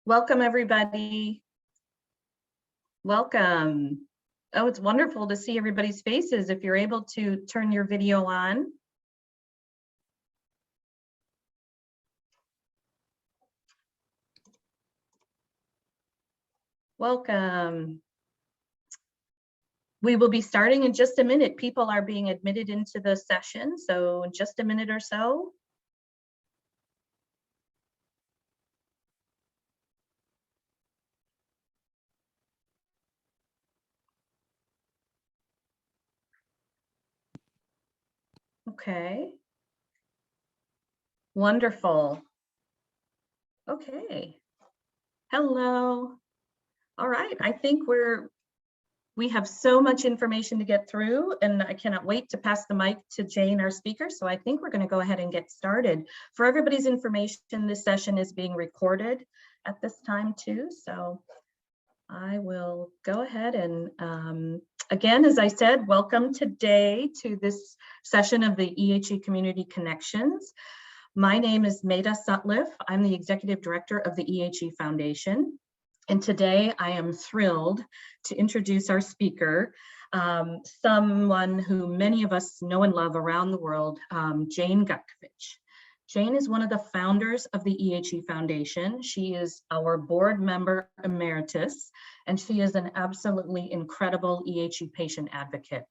Welcome, everybody. Welcome. Oh, it's wonderful to see everybody's faces. If you're able to turn your video on. Welcome. We will be starting in just a minute. People are being admitted into the session, so in just a minute or so. Okay. Wonderful. Okay. Hello. All right. I think we have so much information to get through, and I cannot wait to pass the mic to Jane, our speaker. So I think we're going to go ahead and get started. For everybody's information, this session is being recorded at this time too. So I will go ahead and again, as I said, welcome today to this session of the EHE Community Connections. My name is Maida Sutliff. I'm the Executive Director of the EHE Foundation. And today I am thrilled to introduce our speaker, someone who many of us know and love around the world, Jane Gutkovich. Jane is one of the founders of the EHE Foundation. She is our board member emeritus, and she is an absolutely incredible EHE patient advocate.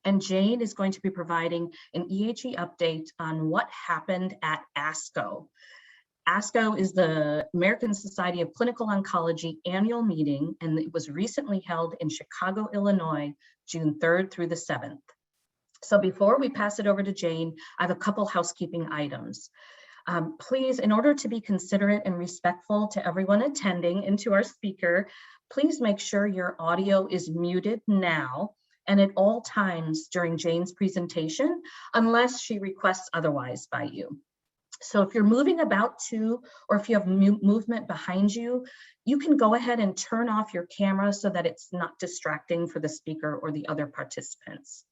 And Jane is going to be providing an EHE update on what happened at ASCO. ASCO is the American Society of Clinical Oncology annual meeting, and it was recently held in Chicago, Illinois, June 3rd through the 7th. So before we pass it over to Jane, I have a couple housekeeping items. Please, in order to be considerate and respectful to everyone attending and to our speaker, please make sure your audio is muted now and at all times during Jane's presentation, unless she requests otherwise by you. So if you're moving about too, or if you have movement behind you, you can go ahead and turn off your camera so that it's not distracting for the speaker or the other participants.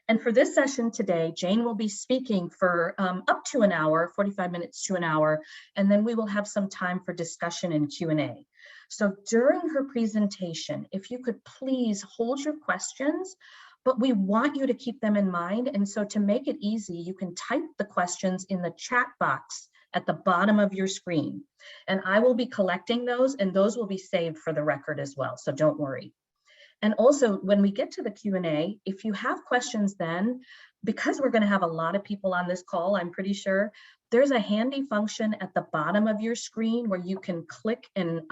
And for this session today, Jane will be speaking for up to an hour, 45 minutes to an hour, and then we will have some time for discussion and Q&A. So during her presentation, if you could please hold your questions, but we want you to keep them in mind. And so to make it easy, you can type the questions in the chat box at the bottom of your screen. And I will be collecting those, and those will be saved for the record as well, so don't worry. And also, when we get to the Q&A, if you have questions then, because we're going to have a lot of people on this call, I'm pretty sure, there's a handy function at the bottom of your screen where you can click and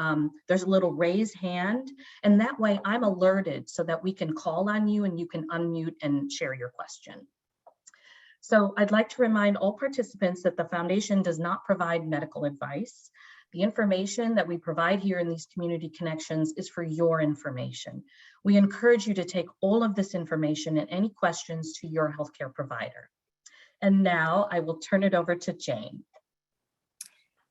there's a little raise hand. And that way I'm alerted so that we can call on you and you can unmute and share your question. So I'd like to remind all participants that the foundation does not provide medical advice. The information that we provide here in these community connections is for your information. We encourage you to take all of this information and any questions to your healthcare provider. And now I will turn it over to Jane.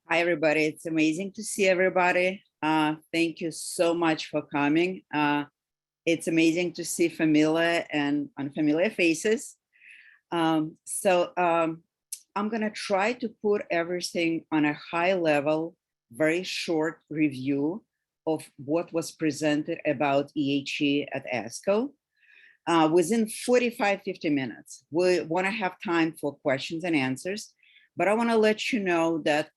Hi, everybody. It's amazing to see everybody. Thank you so much for coming. It's amazing to see familiar and unfamiliar faces. I'm going to try to put everything on a high level, very short review of what was presented about EHE at ASCO. Within 45-50 minutes, we want to have time for questions and answers, but I want to let you know that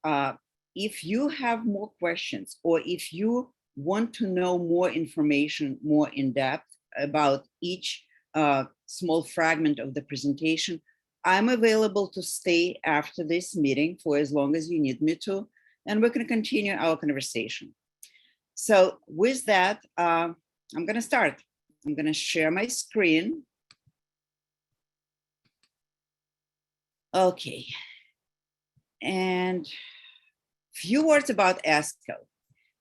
if you have more questions or if you want to know more information, more in depth about each small fragment of the presentation, I'm available to stay after this meeting for as long as you need me to, and we can continue our conversation. So with that, I'm going to start. I'm going to share my screen. Okay. And few words about ASCO.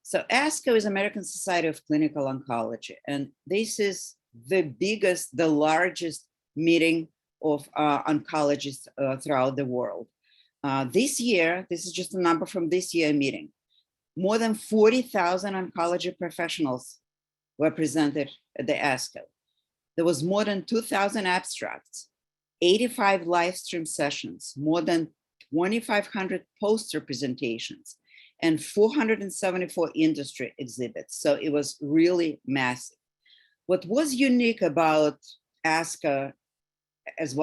So ASCO is American Society of Clinical Oncology, and this is the biggest, the largest meeting of oncologists throughout the world. This year, this is just a number from this year meeting, more than 40,000 oncology professionals were presented at the ASCO. There was more than 2,000 abstracts, 85 live stream sessions, more than 2,500 poster presentations, and 474 industry exhibits. So it was really massive. What was unique about ASCO as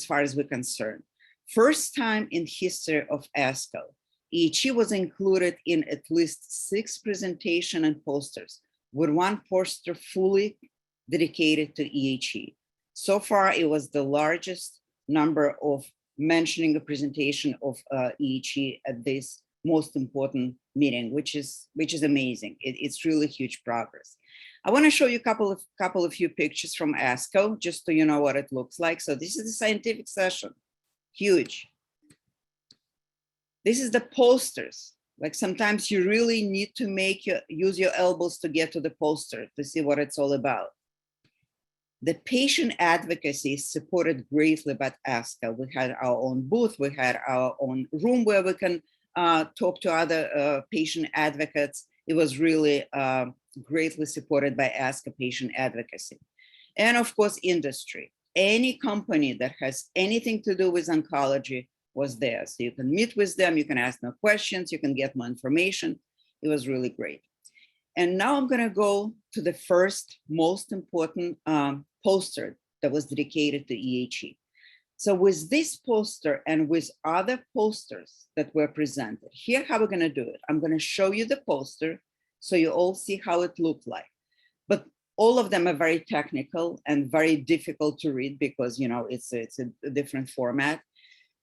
far as we're concerned, first time in history of ASCO, EHE was included in at least 6 presentations and posters, with 1 poster fully dedicated to EHE. So far, it was the largest number of mentioning a presentation of EHE at this most important meeting, which is amazing. It's really huge progress. I want to show you a couple of few pictures from ASCO, just so you know what it looks like. So this is the scientific session, huge. This is the posters. Like sometimes you really need to use your elbows to get to the poster to see what it's all about. The patient advocacy is supported greatly by ASCO. We had our own booth, we had our own room where we can talk to other patient advocates. It was really greatly supported by ASCO patient advocacy. And of course, industry. Any company that has anything to do with oncology was there. So you can meet with them, you can ask them questions, you can get more information. It was really great. And now I'm gonna go to the first most important poster that was dedicated to EHE. So with this poster and with other posters that were presented, here how we're gonna do it. I'm gonna show you the poster so you all see how it looked like. But all of them are very technical and very difficult to read because it's a different format.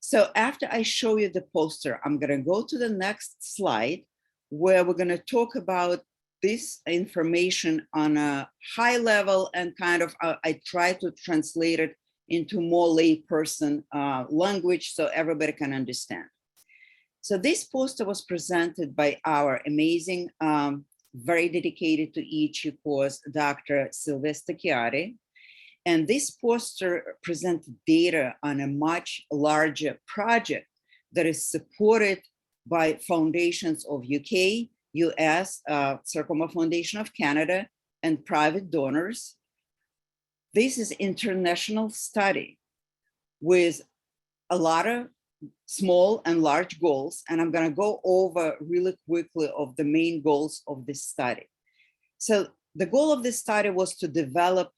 So after I show you the poster, I'm gonna go to the next slide where we're gonna talk about this information on a high level and kind of, I try to translate it into more layperson language so everybody can understand. So this poster was presented by our amazing, very dedicated to EHE course, Dr. Sylvester Chiari. And this poster presented data on a much larger project that is supported by foundations of UK, US, Sarcoma Foundation of Canada, and private donors. This is international study with a lot of small and large goals, and I'm gonna go over really quickly of the main goals of this study. So the goal of this study was to develop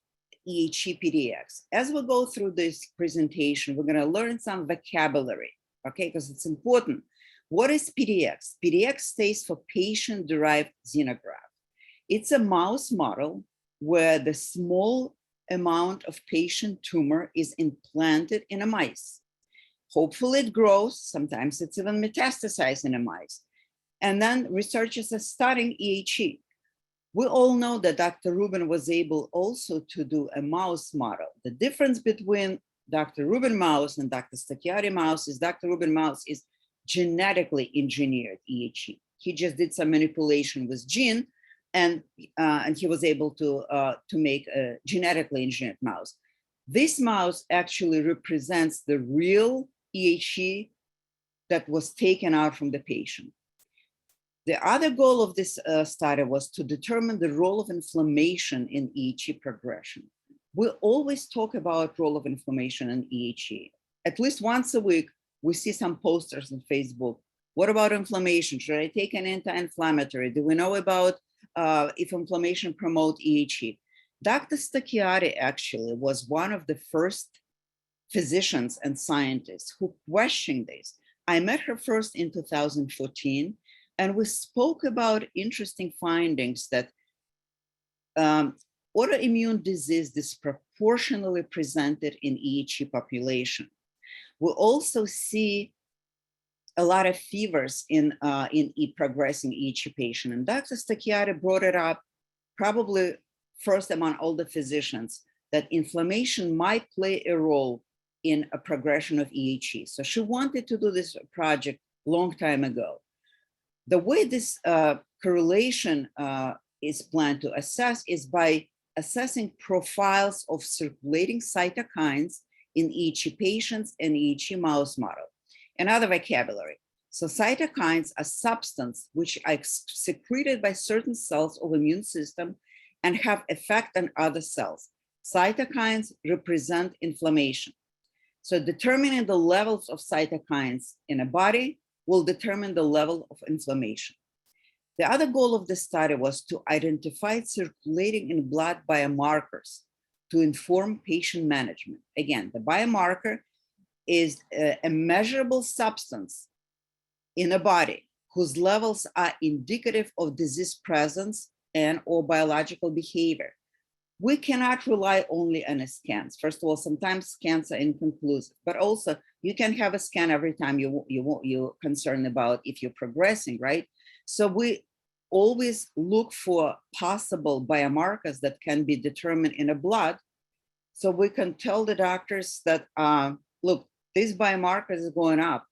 EHE Pdx. As we go through this presentation, we're gonna learn some vocabulary, okay, because it's important. What is Pdx? Pdx stands for patient-derived xenograft. It's a mouse model where the small amount of patient tumor is implanted in a mice. Hopefully it grows, sometimes it's even metastasized in a mice. And then researchers are studying EHE. We all know that Dr. Rubin was able also to do a mouse model. The difference between Dr. Rubin mouse and Dr. Stacchiari mouse is Dr. Rubin mouse is genetically engineered EHE. He just did some manipulation with gene and he was able to make a genetically engineered mouse. This mouse actually represents the real EHE that was taken out from the patient. The other goal of this study was to determine the role of inflammation in EHE progression. We always talk about role of inflammation in EHE. At least once a week, we see some posters on Facebook. What about inflammation? Should I take an anti-inflammatory? Do we know about if inflammation promotes EHE? Dr. Stacchiari actually was one of the first physicians and scientists who questioned this. I met her first in 2014, and we spoke about interesting findings that autoimmune disease disproportionately presented in EHE population. We also see a lot of fevers in progressing EHE patient. And Dr. Stacchiari brought it up probably first among all the physicians that inflammation might play a role in a progression of EHE. So she wanted to do this project long time ago. The way this correlation is planned to assess is by assessing profiles of circulating cytokines in EHE patients and EHE mouse model. Another vocabulary. So cytokines are substances which are secreted by certain cells of the immune system and have effect on other cells. Cytokines represent inflammation. So determining the levels of cytokines in a body will determine the level of inflammation. The other goal of the study was to identify circulating in blood biomarkers to inform patient management. Again, the biomarker is a measurable substance in a body whose levels are indicative of disease presence and or biological behavior. We cannot rely only on scans. First of all, sometimes scans are inconclusive, but also you can have a scan every time you're concerned about if you're progressing, right? So we always look for possible biomarkers that can be determined in a blood, so we can tell the doctors that, look, this biomarker is going up,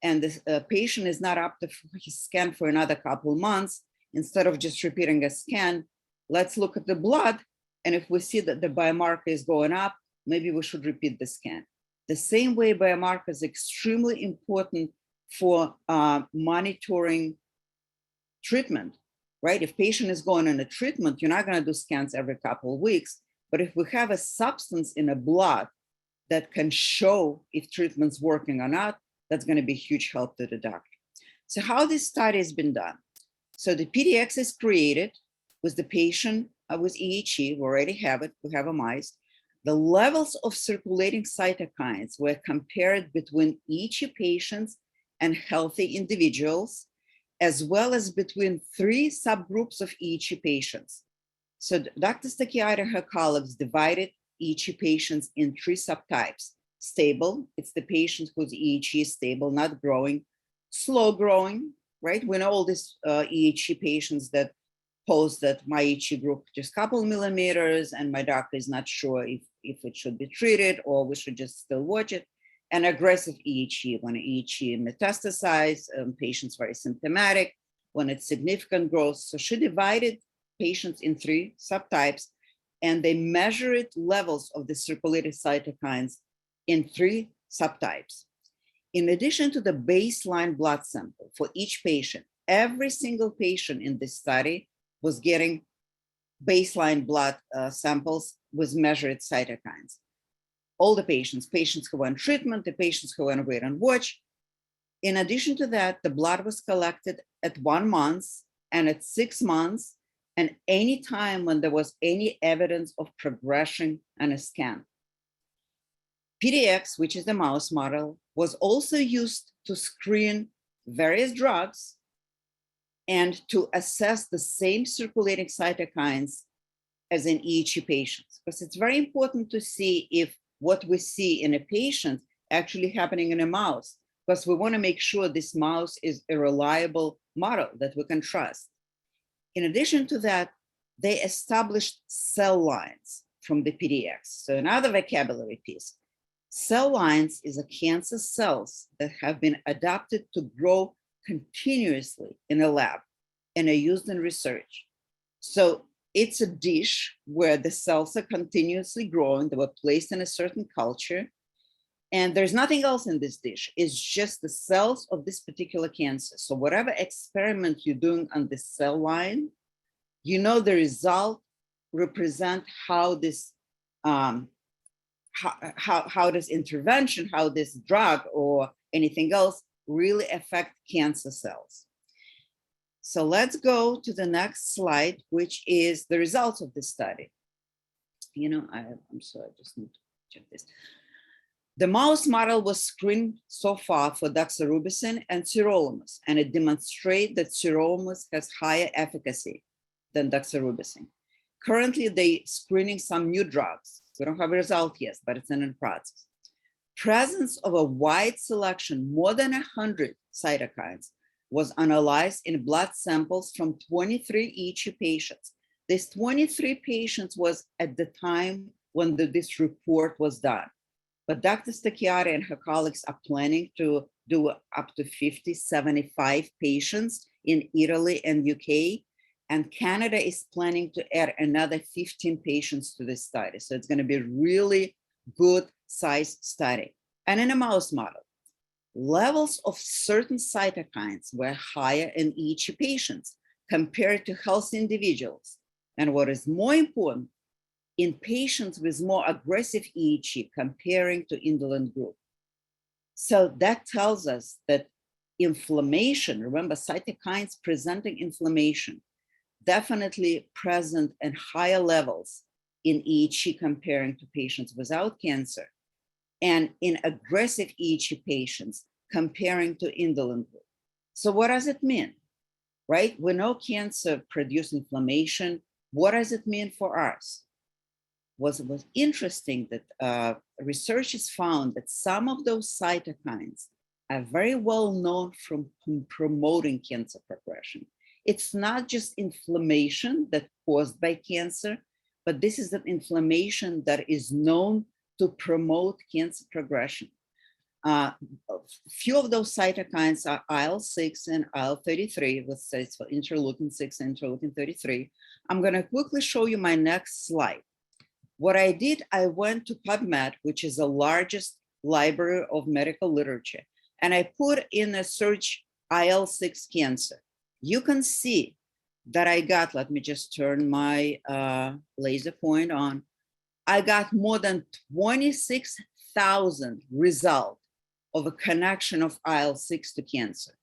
and the patient is not up to his scan for another couple of months. Instead of just repeating a scan, let's look at the blood. And if we see that the biomarker is going up, maybe we should repeat the scan. The same way biomarker is extremely important for monitoring treatment, right? If patient is going on a treatment, you're not going to do scans every couple of weeks. But if we have a substance in a blood that can show if treatment's working or not, that's going to be a huge help to the doctor. So how this study has been done? So the Pdx is created with the patient with EHE. We already have it. We have a mice. The levels of circulating cytokines were compared between EHE patients and healthy individuals, as well as between 3 subgroups of EHE patients. So Dr. Stacchiari and her colleagues divided EHE patients in 3 subtypes. Stable, it's the patient whose EHE is stable, not growing. Slow growing, right? We know all these EHE patients that post that my EHE group just a couple millimeters and my doctor is not sure if it should be treated or we should just still watch it. And aggressive EHE, when EHE metastasized, patients very symptomatic, when it's significant growth. So she divided patients in 3 subtypes, and they measured levels of the circulating cytokines in 3 subtypes. In addition to the baseline blood sample for each patient, every single patient in this study was getting baseline blood samples with measured cytokines. All the patients who were on treatment, the patients who were on wait and watch. In addition to that, the blood was collected at 1 month and at 6 months, and any time when there was any evidence of progression on a scan. Pdx, which is the mouse model, was also used to screen various drugs and to assess the same circulating cytokines as in EHE patients, because it's very important to see if what we see in a patient actually happening in a mouse, because we want to make sure this mouse is a reliable model that we can trust. In addition to that, they established cell lines from the Pdx. So another vocabulary piece. Cell lines is a cancer cells that have been adapted to grow continuously in a lab and are used in research. So it's a dish where the cells are continuously growing. They were placed in a certain culture, and there's nothing else in this dish. It's just the cells of this particular cancer. So whatever experiment you're doing on the cell line, you know the result represent how this how this intervention, how this drug or anything else really affect cancer cells. So let's go to the next slide, which is the results of this study. You know, I'm sorry, I just need to check this. The mouse model was screened so far for doxorubicin and sirolimus, and it demonstrates that sirolimus has higher efficacy than doxorubicin. Currently, they screening some new drugs. We don't have a result yet, but it's in the process. Presence of a wide selection, more than 100 cytokines, was analyzed in blood samples from 23 EHE patients. This 23 patients was at the time when this report was done. But Dr. Stacchiari and her colleagues are planning to do up to 50, 75 patients in Italy and UK. And Canada is planning to add another 15 patients to this study. So it's going to be a really good size study. And in a mouse model, levels of certain cytokines were higher in EHE patients compared to healthy individuals. And what is more important, in patients with more aggressive EHE comparing to indolent group. So that tells us that inflammation, remember cytokines presenting inflammation, definitely present in higher levels in EHE comparing to patients without cancer, and in aggressive EHE patients comparing to indolent group. So what does it mean, right? We know cancer produces inflammation. What does it mean for us? Was interesting that researchers found that some of those cytokines are very well known from promoting cancer progression. It's not just inflammation that's caused by cancer, but this is an inflammation that is known to promote cancer progression. A few of those cytokines are IL-6 and IL-33, which stands for interleukin-6 and interleukin-33. I'm going to quickly show you my next slide. What I did, I went to PubMed, which is the largest library of medical literature, and I put in a search IL-6 cancer. You can see that I got, let me just turn my laser point on. I got more than 26,000 results of a connection of IL-6 to cancer.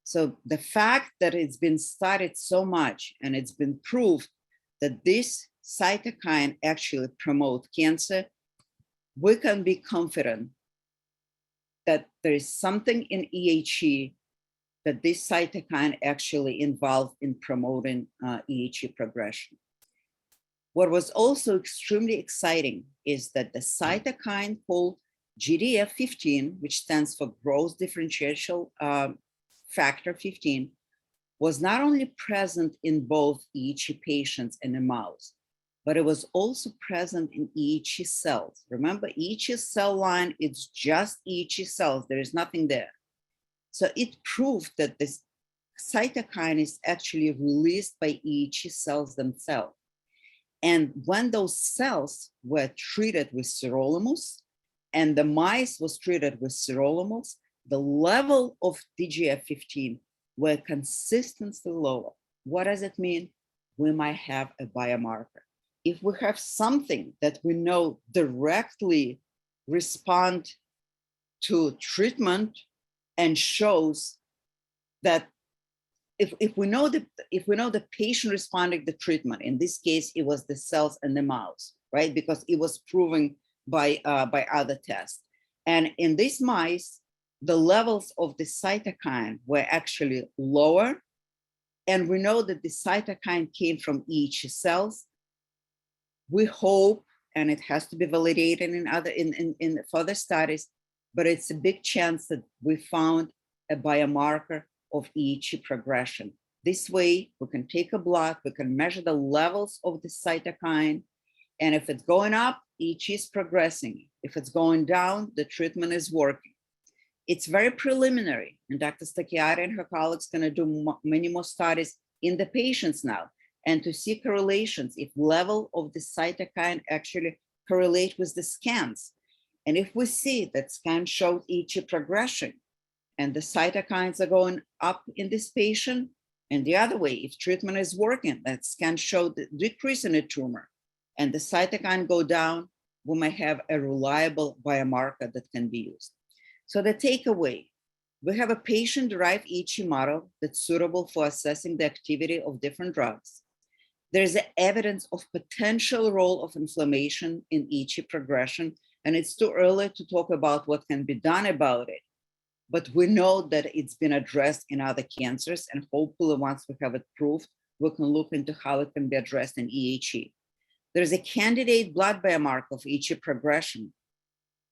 So the fact that it's been studied so much and it's been proved that this cytokine actually promotes cancer, we can be confident that there is something in EHE that this cytokine actually involved in promoting EHE progression. What was also extremely exciting is that the cytokine called GDF15, which stands for growth differential factor 15, was not only present in both EHE patients and in mouse, but it was also present in EHE cells. Remember, EHE cell line, it's just EHE cells, there is nothing there. So it proved that this cytokine is actually released by EHE cells themselves. And when those cells were treated with sirolimus and the mice was treated with sirolimus, the level of DGF15 were consistently lower. What does it mean? We might have a biomarker. If we have something that we know directly respond to treatment and shows that if we know the patient responding to treatment, in this case, it was the cells and the mouse, right? Because it was proven by other tests. And in these mice, the levels of the cytokine were actually lower. And we know that the cytokine came from EHE cells. We hope, and it has to be validated in further studies, but it's a big chance that we found a biomarker of EHE progression. This way, we can take a blood, we can measure the levels of the cytokine, and if it's going up, EHE is progressing. If it's going down, the treatment is working. It's very preliminary, and Dr. Stacchiari and her colleagues are going to do many more studies in the patients now, and to see correlations, if level of the cytokine actually correlate with the scans. And if we see that scan showed EHE progression, and the cytokines are going up in this patient, and the other way, if treatment is working, that scan showed the decrease in the tumor, and the cytokine go down, we might have a reliable biomarker that can be used. So the takeaway, we have a patient-derived EHE model that's suitable for assessing the activity of different drugs. There's evidence of potential role of inflammation in EHE progression, and it's too early to talk about what can be done about it. But we know that it's been addressed in other cancers, and hopefully once we have it proved, we can look into how it can be addressed in EHE. There's a candidate blood biomarker of EHE progression,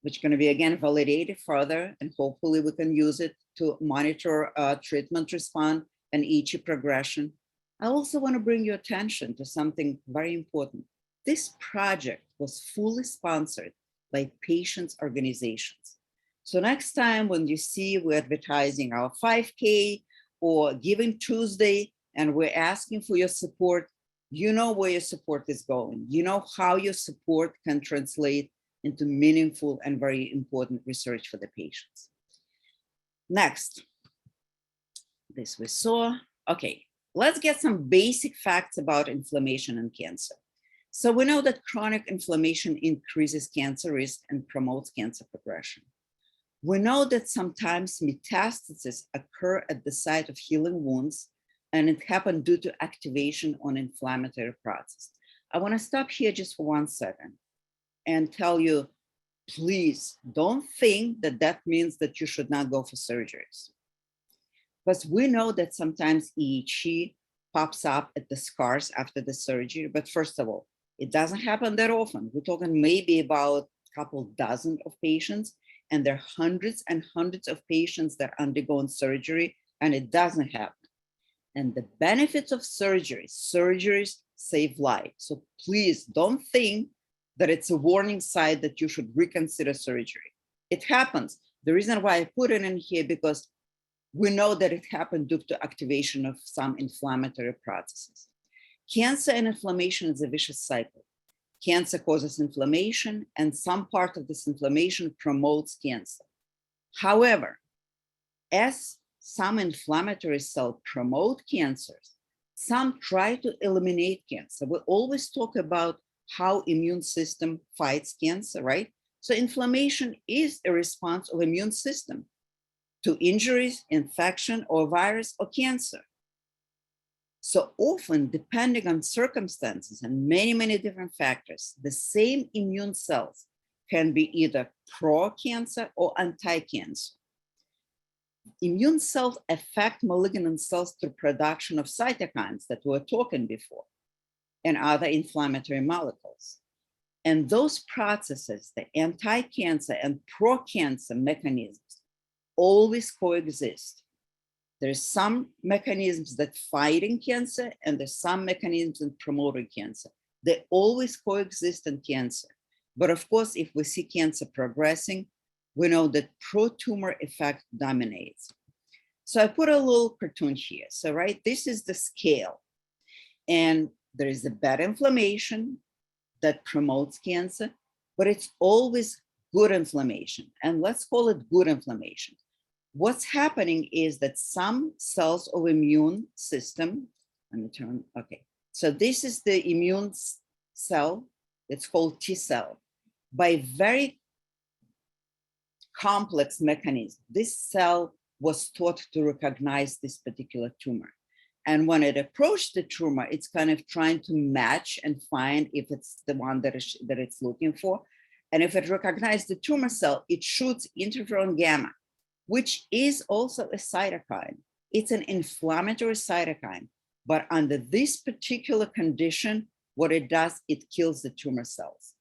which is going to be again validated further, and hopefully we can use it to monitor treatment response and EHE progression. I also want to bring your attention to something very important. This project was fully sponsored by patients' organizations. So next time when you see we're advertising our 5K or Giving Tuesday, and we're asking for your support, you know where your support is going. You know how your support can translate into meaningful and very important research for the patients. Next, this we saw. Okay, let's get some basic facts about inflammation and cancer. So we know that chronic inflammation increases cancer risk and promotes cancer progression. We know that sometimes metastases occur at the site of healing wounds, and it happened due to activation on inflammatory process. I want to stop here just for 1 second and tell you, please don't think that that means that you should not go for surgeries. Because we know that sometimes EHE pops up at the scars after the surgery, but first of all, it doesn't happen that often. We're talking maybe about a couple dozen of patients, and there are hundreds and hundreds of patients that undergo surgery, and it doesn't happen. And the benefits of surgeries save lives. So please don't think that it's a warning sign that you should reconsider surgery. It happens. The reason why I put it in here, because we know that it happened due to activation of some inflammatory processes. Cancer and inflammation is a vicious cycle. Cancer causes inflammation, and some part of this inflammation promotes cancer. However, as some inflammatory cells promote cancers, some try to eliminate cancer. We always talk about how immune system fights cancer, right? So inflammation is a response of immune system to injuries, infection, or virus, or cancer. So often, depending on circumstances and many, many different factors, the same immune cells can be either pro-cancer or anti-cancer. Immune cells affect malignant cells through production of cytokines that we were talking before, and other inflammatory molecules. And those processes, the anti-cancer and pro-cancer mechanisms, always coexist. There's some mechanisms that fighting cancer, and there's some mechanisms that promoting cancer. They always coexist in cancer. But of course, if we see cancer progressing, we know that pro-tumor effect dominates. So I put a little cartoon here. So, right, this is the scale. And there is a bad inflammation that promotes cancer, but it's always good inflammation. And let's call it good inflammation. What's happening is that some cells of immune system, let me turn, okay. So this is the immune cell, it's called T cell. By very complex mechanism, this cell was taught to recognize this particular tumor. And when it approached the tumor, it's kind of trying to match and find if it's the one that it's looking for. And if it recognizes the tumor cell, it shoots interferon gamma, which is also a cytokine. It's an inflammatory cytokine, but under this particular condition, what it does, it kills the tumor cells.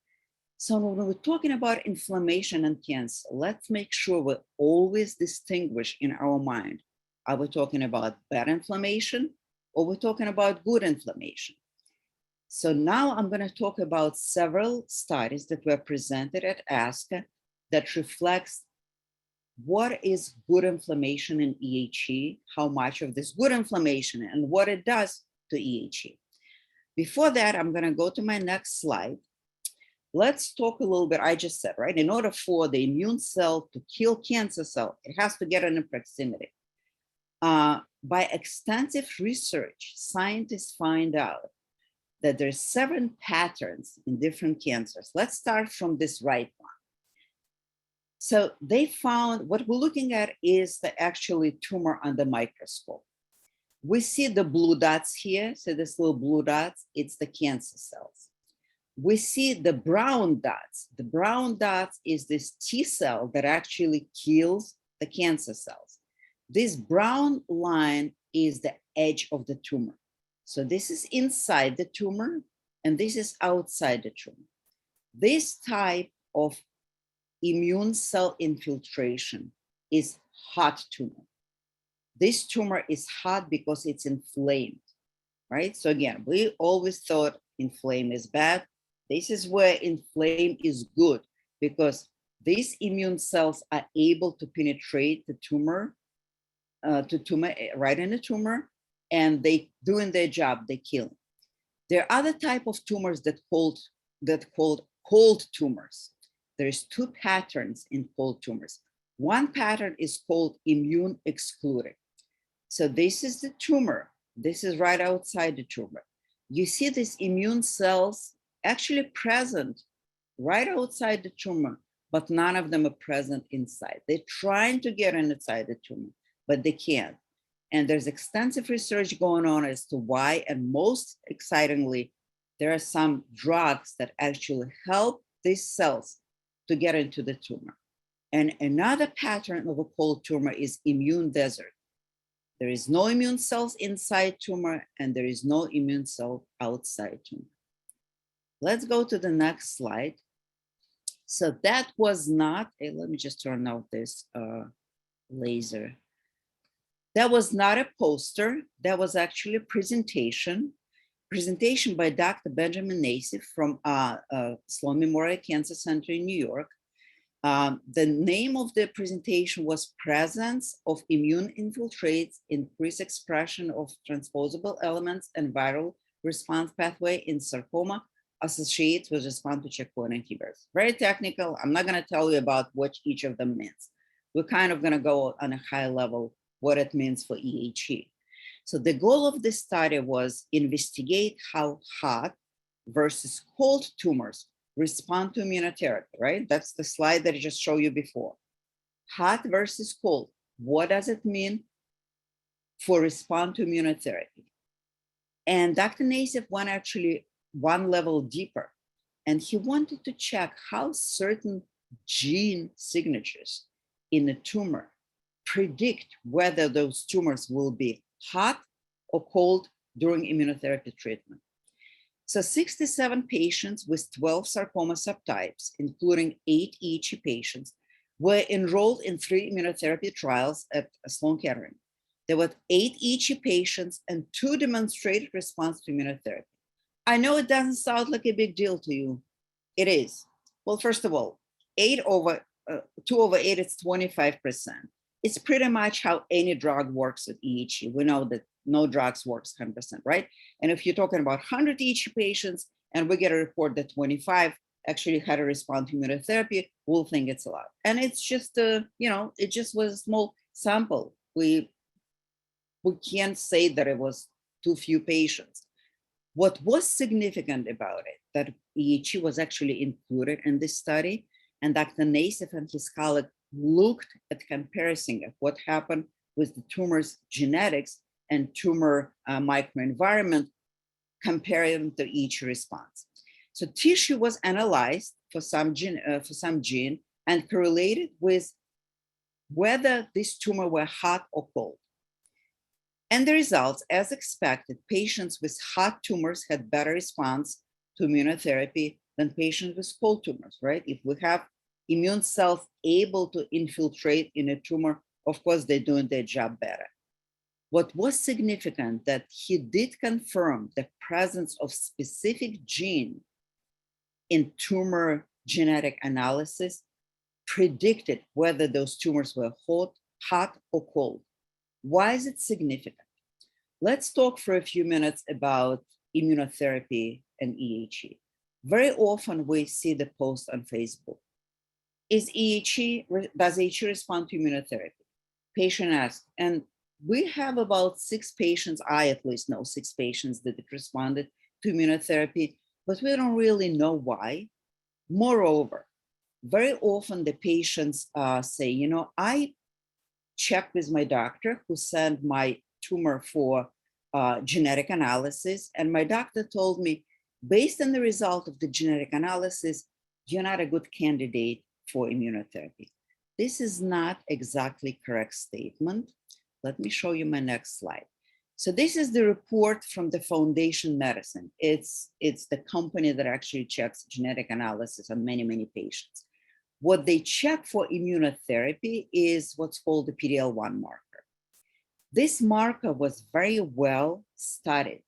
So when we're talking about inflammation and cancer, let's make sure we always distinguish in our mind. Are we talking about bad inflammation, or we're talking about good inflammation? So now I'm going to talk about several studies that were presented at ASCO that reflects what is good inflammation in EHE, how much of this good inflammation and what it does to EHE. Before that, I'm going to go to my next slide. Let's talk a little bit, I just said, right? In order for the immune cell to kill cancer cell, it has to get in proximity. By extensive research, scientists find out that there's 7 patterns in different cancers. Let's start from this right one. So they found what we're looking at is the actually tumor under microscope. We see the blue dots here. So this little blue dots, it's the cancer cells. We see the brown dots. The brown dots is this T cell that actually kills the cancer cells. This brown line is the edge of the tumor. So this is inside the tumor, and this is outside the tumor. This type of immune cell infiltration is hot tumor. This tumor is hot because it's inflamed, right? So again, we always thought inflamed is bad. This is where inflamed is good, because these immune cells are able to penetrate the tumor, right in the tumor, and they doing their job, they kill. There are other type of tumors that called cold tumors. There's 2 patterns in cold tumors. One pattern is called immune excluded. So this is the tumor. This is right outside the tumor. You see these immune cells actually present right outside the tumor, but none of them are present inside. They're trying to get inside the tumor, but they can't. And there's extensive research going on as to why, and most excitingly, there are some drugs that actually help these cells to get into the tumor. And another pattern of a cold tumor is immune desert. There is no immune cells inside tumor, and there is no immune cell outside tumor. Let's go to the next slide. So that was not, let me just turn out this laser. That was not a poster. That was actually a presentation by Dr. Benjamin Nassif from Sloan Memorial Cancer Center in New York. The name of the presentation was Presence of Immune Infiltrates, Increased Expression of Transposable Elements and Viral Response Pathway in Sarcoma Associated with Response to Checkpoint Inhibitors. Very technical. I'm not going to tell you about what each of them means. We're kind of going to go on a high level what it means for EHE. So the goal of this study was investigate how hot versus cold tumors respond to immunotherapy, right? That's the slide that I just showed you before. Hot versus cold. What does it mean for response to immunotherapy? And Dr. Nassif went actually one level deeper, and he wanted to check how certain gene signatures in a tumor predict whether those tumors will be hot or cold during immunotherapy treatment. So 67 patients with 12 sarcoma subtypes, including 8 EHE patients, were enrolled in 3 immunotherapy trials at Sloan Kettering. There were 8 EHE patients and 2 demonstrated response to immunotherapy. I know it doesn't sound like a big deal to you. It is. Well, first of all, 2 over 8 is 25%. It's pretty much how any drug works at EHE. We know that no drugs works 100%, right? And if you're talking about 100 EHE patients and we get a report that 25 actually had a response to immunotherapy, we'll think it's a lot. And it's just, it just was a small sample. We can't say that it was too few patients. What was significant about it, that EHE was actually included in this study, and Dr. Nassif and his colleague looked at comparison of what happened with the tumor's genetics and tumor microenvironment, comparing to each response. So tissue was analyzed for some gene and correlated with whether this tumor were hot or cold. And the results, as expected, patients with hot tumors had better response to immunotherapy than patients with cold tumors, right? If we have immune cells able to infiltrate in a tumor, of course, they're doing their job better. What was significant that he did confirm the presence of specific gene in tumor genetic analysis predicted whether those tumors were hot or cold. Why is it significant? Let's talk for a few minutes about immunotherapy and EHE. Very often we see the post on Facebook. Does EHE respond to immunotherapy? Patient asks, and we have about 6 patients, I at least know 6 patients that responded to immunotherapy, but we don't really know why. Moreover, very often the patients say, I checked with my doctor who sent my tumor for genetic analysis, and my doctor told me, based on the result of the genetic analysis, you're not a good candidate for immunotherapy. This is not exactly correct statement. Let me show you my next slide. So this is the report from the Foundation Medicine. It's the company that actually checks genetic analysis on many, many patients. What they check for immunotherapy is what's called the Pdl-1 marker. This marker was very well studied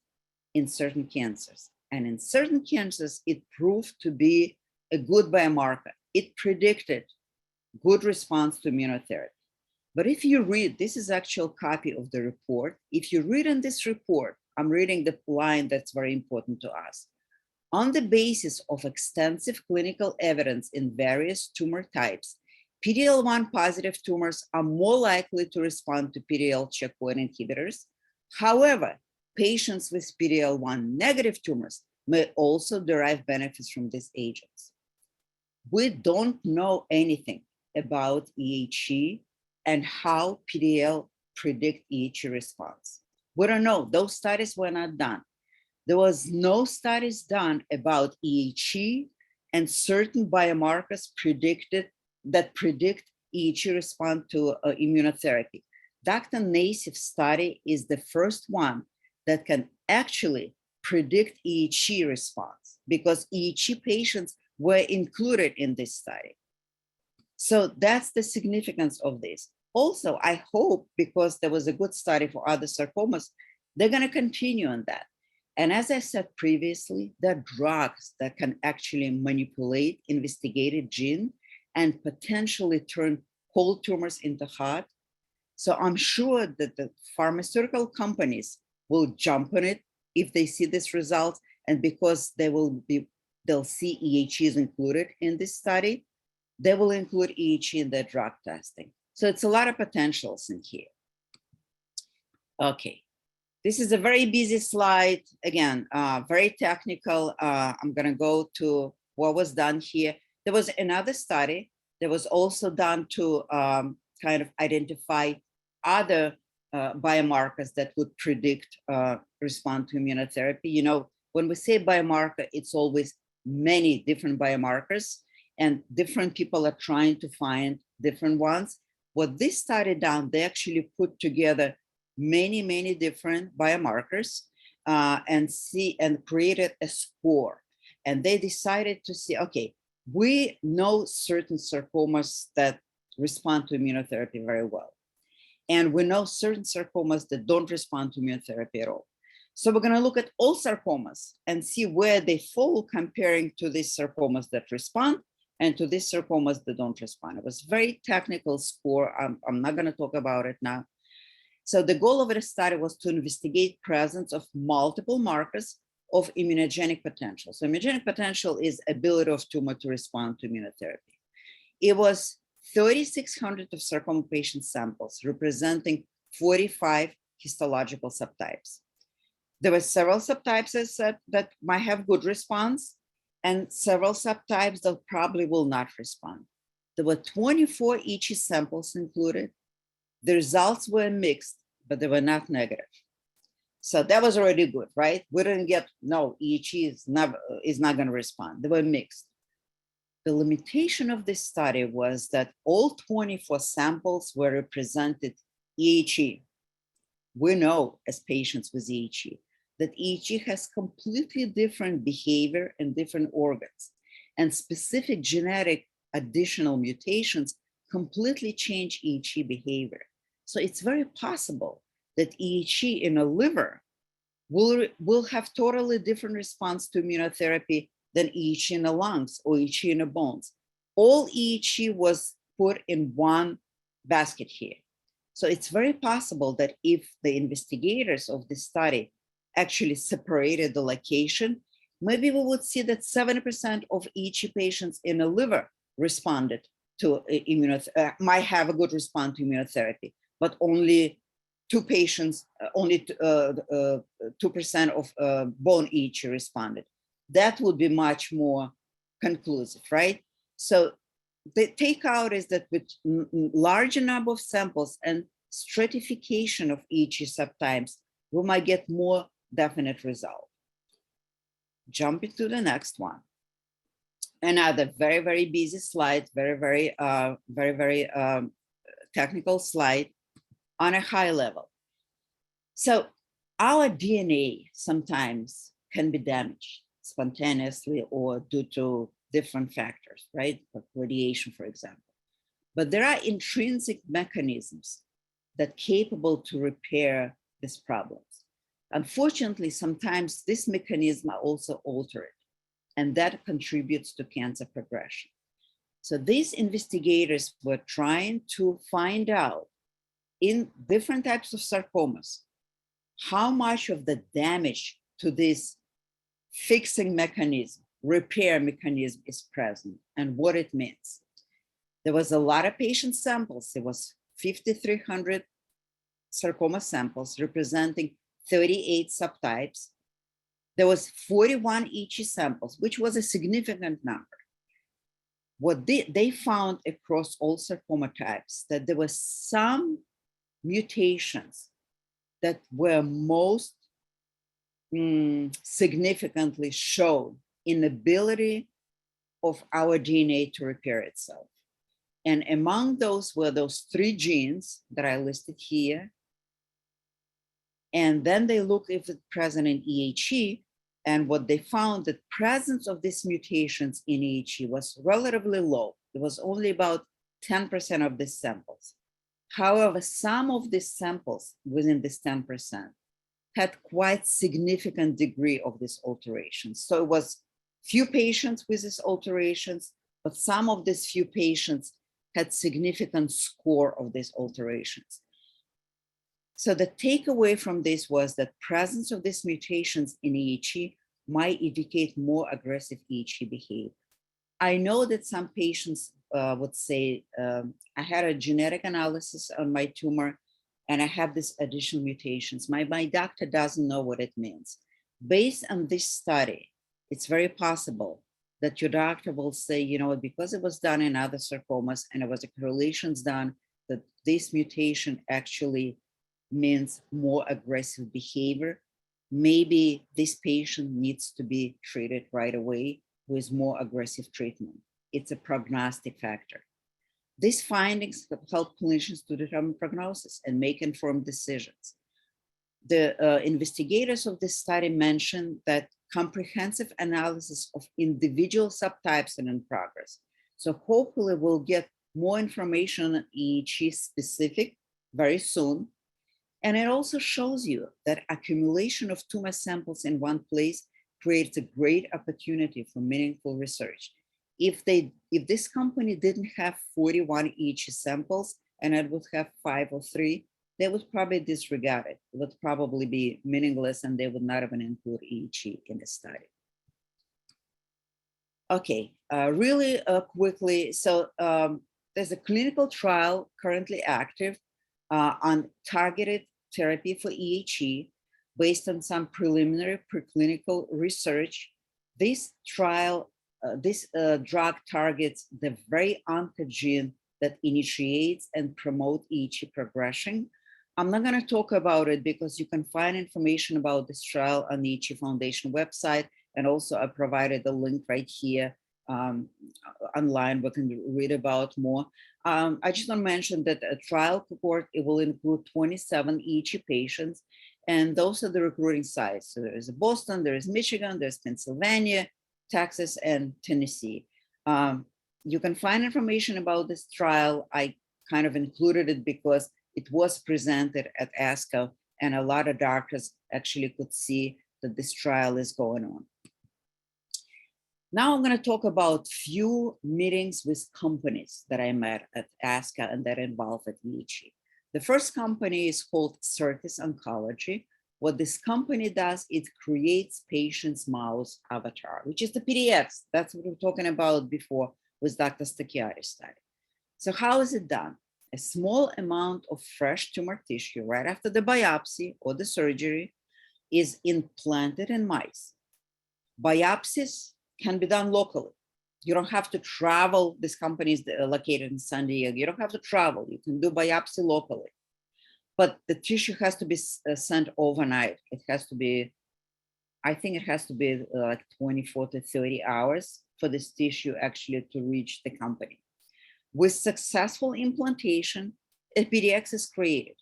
in certain cancers. And in certain cancers, it proved to be a good biomarker. It predicted good response to immunotherapy. But if you read, this is actual copy of the report. If you read in this report, I'm reading the line that's very important to us. On the basis of extensive clinical evidence in various tumor types, Pdl-1 positive tumors are more likely to respond to PDL checkpoint inhibitors. However, patients with Pdl-1 negative tumors may also derive benefits from these agents. we don't know anything about EHE and how PDL predict EHE response. We don't know. Those studies were not done. There was no studies done about EHE and certain biomarkers that predict EHE response to immunotherapy. Dr. Nassif's study is the first one that can actually predict EHE response because EHE patients were included in this study. So that's the significance of this. Also, I hope because there was a good study for other sarcomas, they're going to continue on that. And as I said previously, there are drugs that can actually manipulate investigated gene and potentially turn cold tumors into hot. So I'm sure that the pharmaceutical companies will jump on it if they see this result, and because they'll see EHEs included in this study, they will include EHE in their drug testing. So it's a lot of potentials in here. Okay, this is a very busy slide. Again, very technical. I'm gonna go to what was done here. There was another study that was also done to kind of identify other biomarkers that would predict response to immunotherapy. You know, when we say biomarker, it's always many different biomarkers and different people are trying to find different ones. What this study done, they actually put together many different biomarkers and created a score. And they decided to see, okay, we know certain sarcomas that respond to immunotherapy very well. And we know certain sarcomas that don't respond to immunotherapy at all. So we're gonna look at all sarcomas and see where they fall comparing to these sarcomas that respond and to these sarcomas that don't respond. It was a very technical score. I'm not gonna talk about it now. So the goal of the study was to investigate presence of multiple markers of immunogenic potential. So immunogenic potential is ability of tumor to respond to immunotherapy. It was 3,600 of sarcoma patient samples representing 45 histological subtypes. There were several subtypes that might have good response and several subtypes that probably will not respond. There were 24 EHE samples included. The results were mixed, but they were not negative. So that was already good, right? We didn't get, no, EHE is not going to respond. They were mixed. The limitation of this study was that all 24 samples were represented EHE. We know as patients with EHE that EHE has completely different behavior in different organs, and specific genetic additional mutations completely change EHE behavior. So it's very possible that EHE in a liver will have totally different response to immunotherapy than EHE in the lungs or EHE in the bones. All EHE was put in one basket here. So it's very possible that if the investigators of this study actually separated the location, maybe we would see that 70% of EHE patients in the liver responded to might have a good response to immunotherapy, but only 2 patients, only 2% of bone EHE responded. That would be much more conclusive, right? So the takeout is that with larger number of samples and stratification of EHE subtypes, we might get more definite result. Jumping to the next one. Another very busy slide, very technical slide on a high level. So our DNA sometimes can be damaged spontaneously or due to different factors, right? Like radiation, for example. But there are intrinsic mechanisms that are capable to repair these problems. Unfortunately, sometimes this mechanism are also altered, and that contributes to cancer progression. So these investigators were trying to find out in different types of sarcomas, how much of the damage to this fixing mechanism, repair mechanism is present and what it means. There was a lot of patient samples. It was 5,300 sarcoma samples representing 38 subtypes. There was 41 EHE samples, which was a significant number. what they found across all sarcoma types that there were some mutations that were most significantly shown in the ability of our DNA to repair itself. And among those were those 3 genes that I listed here. And then they looked if it's present in EHE, and what they found, the presence of these mutations in EHE was relatively low. It was only about 10% of the samples. However, some of these samples within this 10% had quite significant degree of these alterations. So it was few patients with these alterations, but some of these few patients had significant score of these alterations. So the takeaway from this was that presence of these mutations in EHE might indicate more aggressive EHE behavior. I know that some patients would say, I had a genetic analysis on my tumor and I have these additional mutations. My doctor doesn't know what it means. Based on this study, it's very possible that your doctor will say, you know, because it was done in other sarcomas and it was a correlations done, that this mutation actually means more aggressive behavior. Maybe this patient needs to be treated right away with more aggressive treatment. It's a prognostic factor. These findings help clinicians to determine prognosis and make informed decisions. The investigators of this study mentioned that comprehensive analysis of individual subtypes are in progress. So hopefully we'll get more information on EHE specific very soon. And it also shows you that accumulation of tumor samples in one place creates a great opportunity for meaningful research. If this company didn't have 41 EHE samples and it would have 5 or 3, they would probably disregard it. It would probably be meaningless and they would not even include EHE in the study. Okay, really quickly. So there's a clinical trial currently active on targeted therapy for EHE based on some preliminary preclinical research. This trial, drug targets the very oncogene that initiates and promotes EHE progression. I'm not going to talk about it because you can find information about this trial on the EHE Foundation website, and also I provided a link right here online where you can read about more. I just want to mention that a trial cohort, it will include 27 EHE patients, and those are the recruiting sites. So there is Boston, there is Michigan, there's Pennsylvania, Texas, and Tennessee. You can find information about this trial. I kind of included it because it was presented at ASCO, and a lot of doctors actually could see that this trial is going on. Now I'm going to talk about few meetings with companies that I met at ASCO and that involve at EHE. The first company is called Certis Oncology. What this company does, it creates patients' mouse avatar, which is the Pdx. That's what we were talking about before with Dr. Stacchiari's study. So how is it done? A small amount of fresh tumor tissue right after the biopsy or the surgery is implanted in mice. Biopsies can be done locally. You don't have to travel. This company is located in San Diego. You don't have to travel. You can do biopsy locally. But the tissue has to be sent overnight. It has to be, I think it has to be like 24 to 30 hours for this tissue actually to reach the company. With successful implantation, a Pdx is created.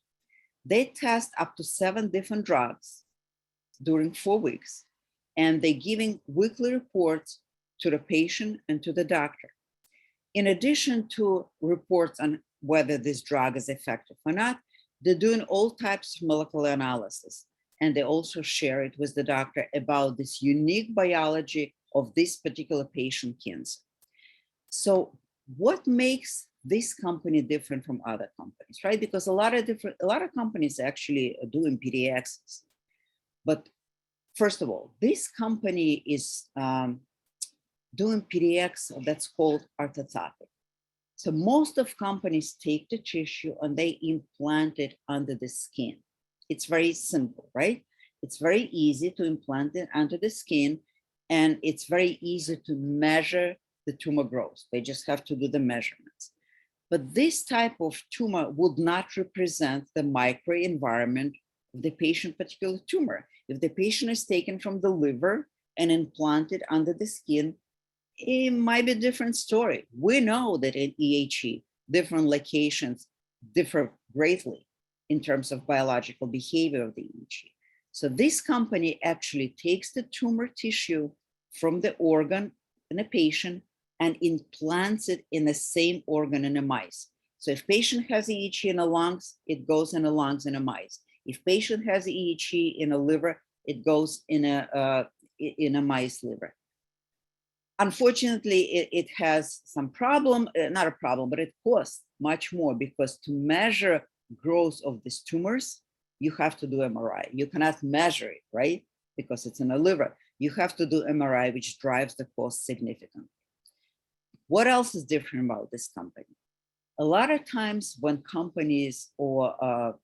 They test up to 7 different drugs during 4 weeks, and they're giving weekly reports to the patient and to the doctor. In addition to reports on whether this drug is effective or not, they're doing all types of molecular analysis, and they also share it with the doctor about this unique biology of this particular patient cancer. So what makes this company different from other companies, right? Because a lot of companies actually are doing PDXs. But first of all, this company is doing PDX that's called orthotopic. So most of companies take the tissue and they implant it under the skin. It's very simple, right? It's very easy to implant it under the skin, and it's very easy to measure the tumor grows. They just have to do the measurements. But this type of tumor would not represent the microenvironment of the patient particular tumor. If the patient is taken from the liver and implanted under the skin, it might be a different story. We know that in EHE, different locations differ greatly in terms of biological behavior of the EHE. So this company actually takes the tumor tissue from the organ in a patient and implants it in the same organ in a mice. So if patient has EHE in the lungs, it goes in the lungs in a mice. If patient has EHE in a liver, it goes in a mice liver. Unfortunately, it has some problem, not a problem, but it costs much more because to measure growth of these tumors, you have to do MRI. You cannot measure it, right? Because it's in the liver. You have to do MRI, which drives the cost significantly. What else is different about this company? A lot of times when companies or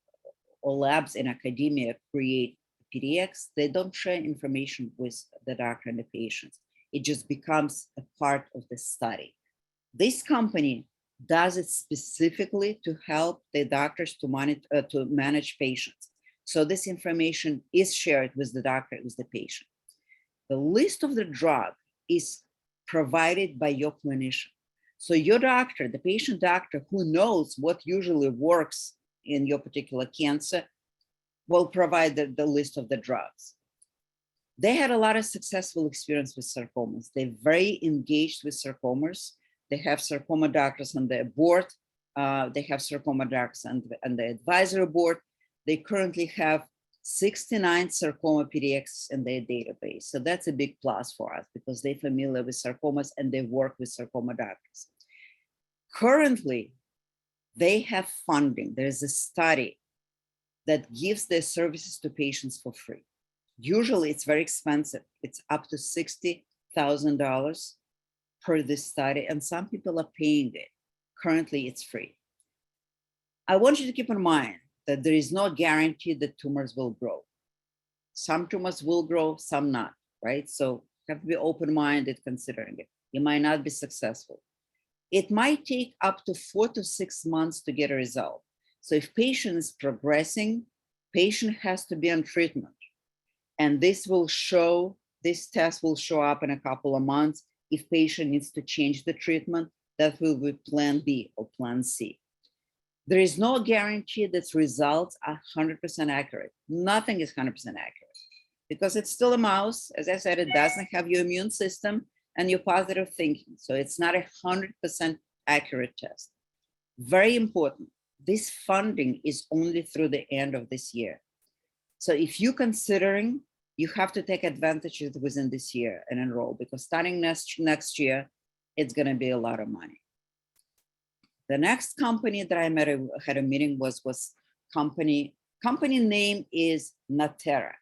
labs in academia create Pdx, they don't share information with the doctor and the patients. It just becomes a part of the study. This company does it specifically to help the doctors to monitor, to manage patients. So this information is shared with the doctor, with the patient. The list of the drug is provided by your clinician. So your doctor, the patient doctor who knows what usually works in your particular cancer, will provide the list of the drugs. They had a lot of successful experience with sarcomas. They're very engaged with sarcomas. They have sarcoma doctors on their board. They have sarcoma doctors on the advisory board. They currently have 69 sarcoma Pdx in their database. So that's a big plus for us because they're familiar with sarcomas and they work with sarcoma doctors. Currently, they have funding. There's a study that gives their services to patients for free. Usually it's very expensive. It's up to $60,000 per this study, and some people are paying it. Currently, it's free. I want you to keep in mind that there is no guarantee that tumors will grow. Some tumors will grow, some not, right? So you have to be open-minded considering it. You might not be successful. It might take up to 4 to 6 months to get a result. So if patient is progressing, patient has to be on treatment. And this test will show up in a couple of months. If patient needs to change the treatment, that will be plan B or plan C. There is no guarantee that results are 100% accurate. Nothing is 100% accurate because it's still a mouse. As I said, it doesn't have your immune system and your positive thinking. So it's not a 100% accurate test. Very important. This funding is only through the end of this year. So if you're considering, you have to take advantage of it within this year and enroll because starting next year, it's going to be a lot of money. The next company that I had a meeting was company name is Natera.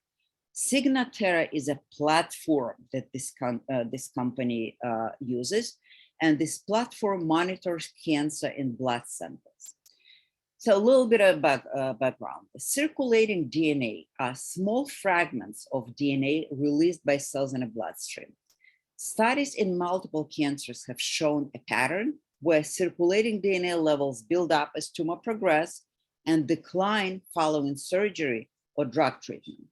Signatera is a platform that this company uses, and this platform monitors cancer in blood samples. So a little bit of background. Circulating DNA are small fragments of DNA released by cells in a bloodstream. Studies in multiple cancers have shown a pattern where circulating DNA levels build up as tumor progress and decline following surgery or drug treatment.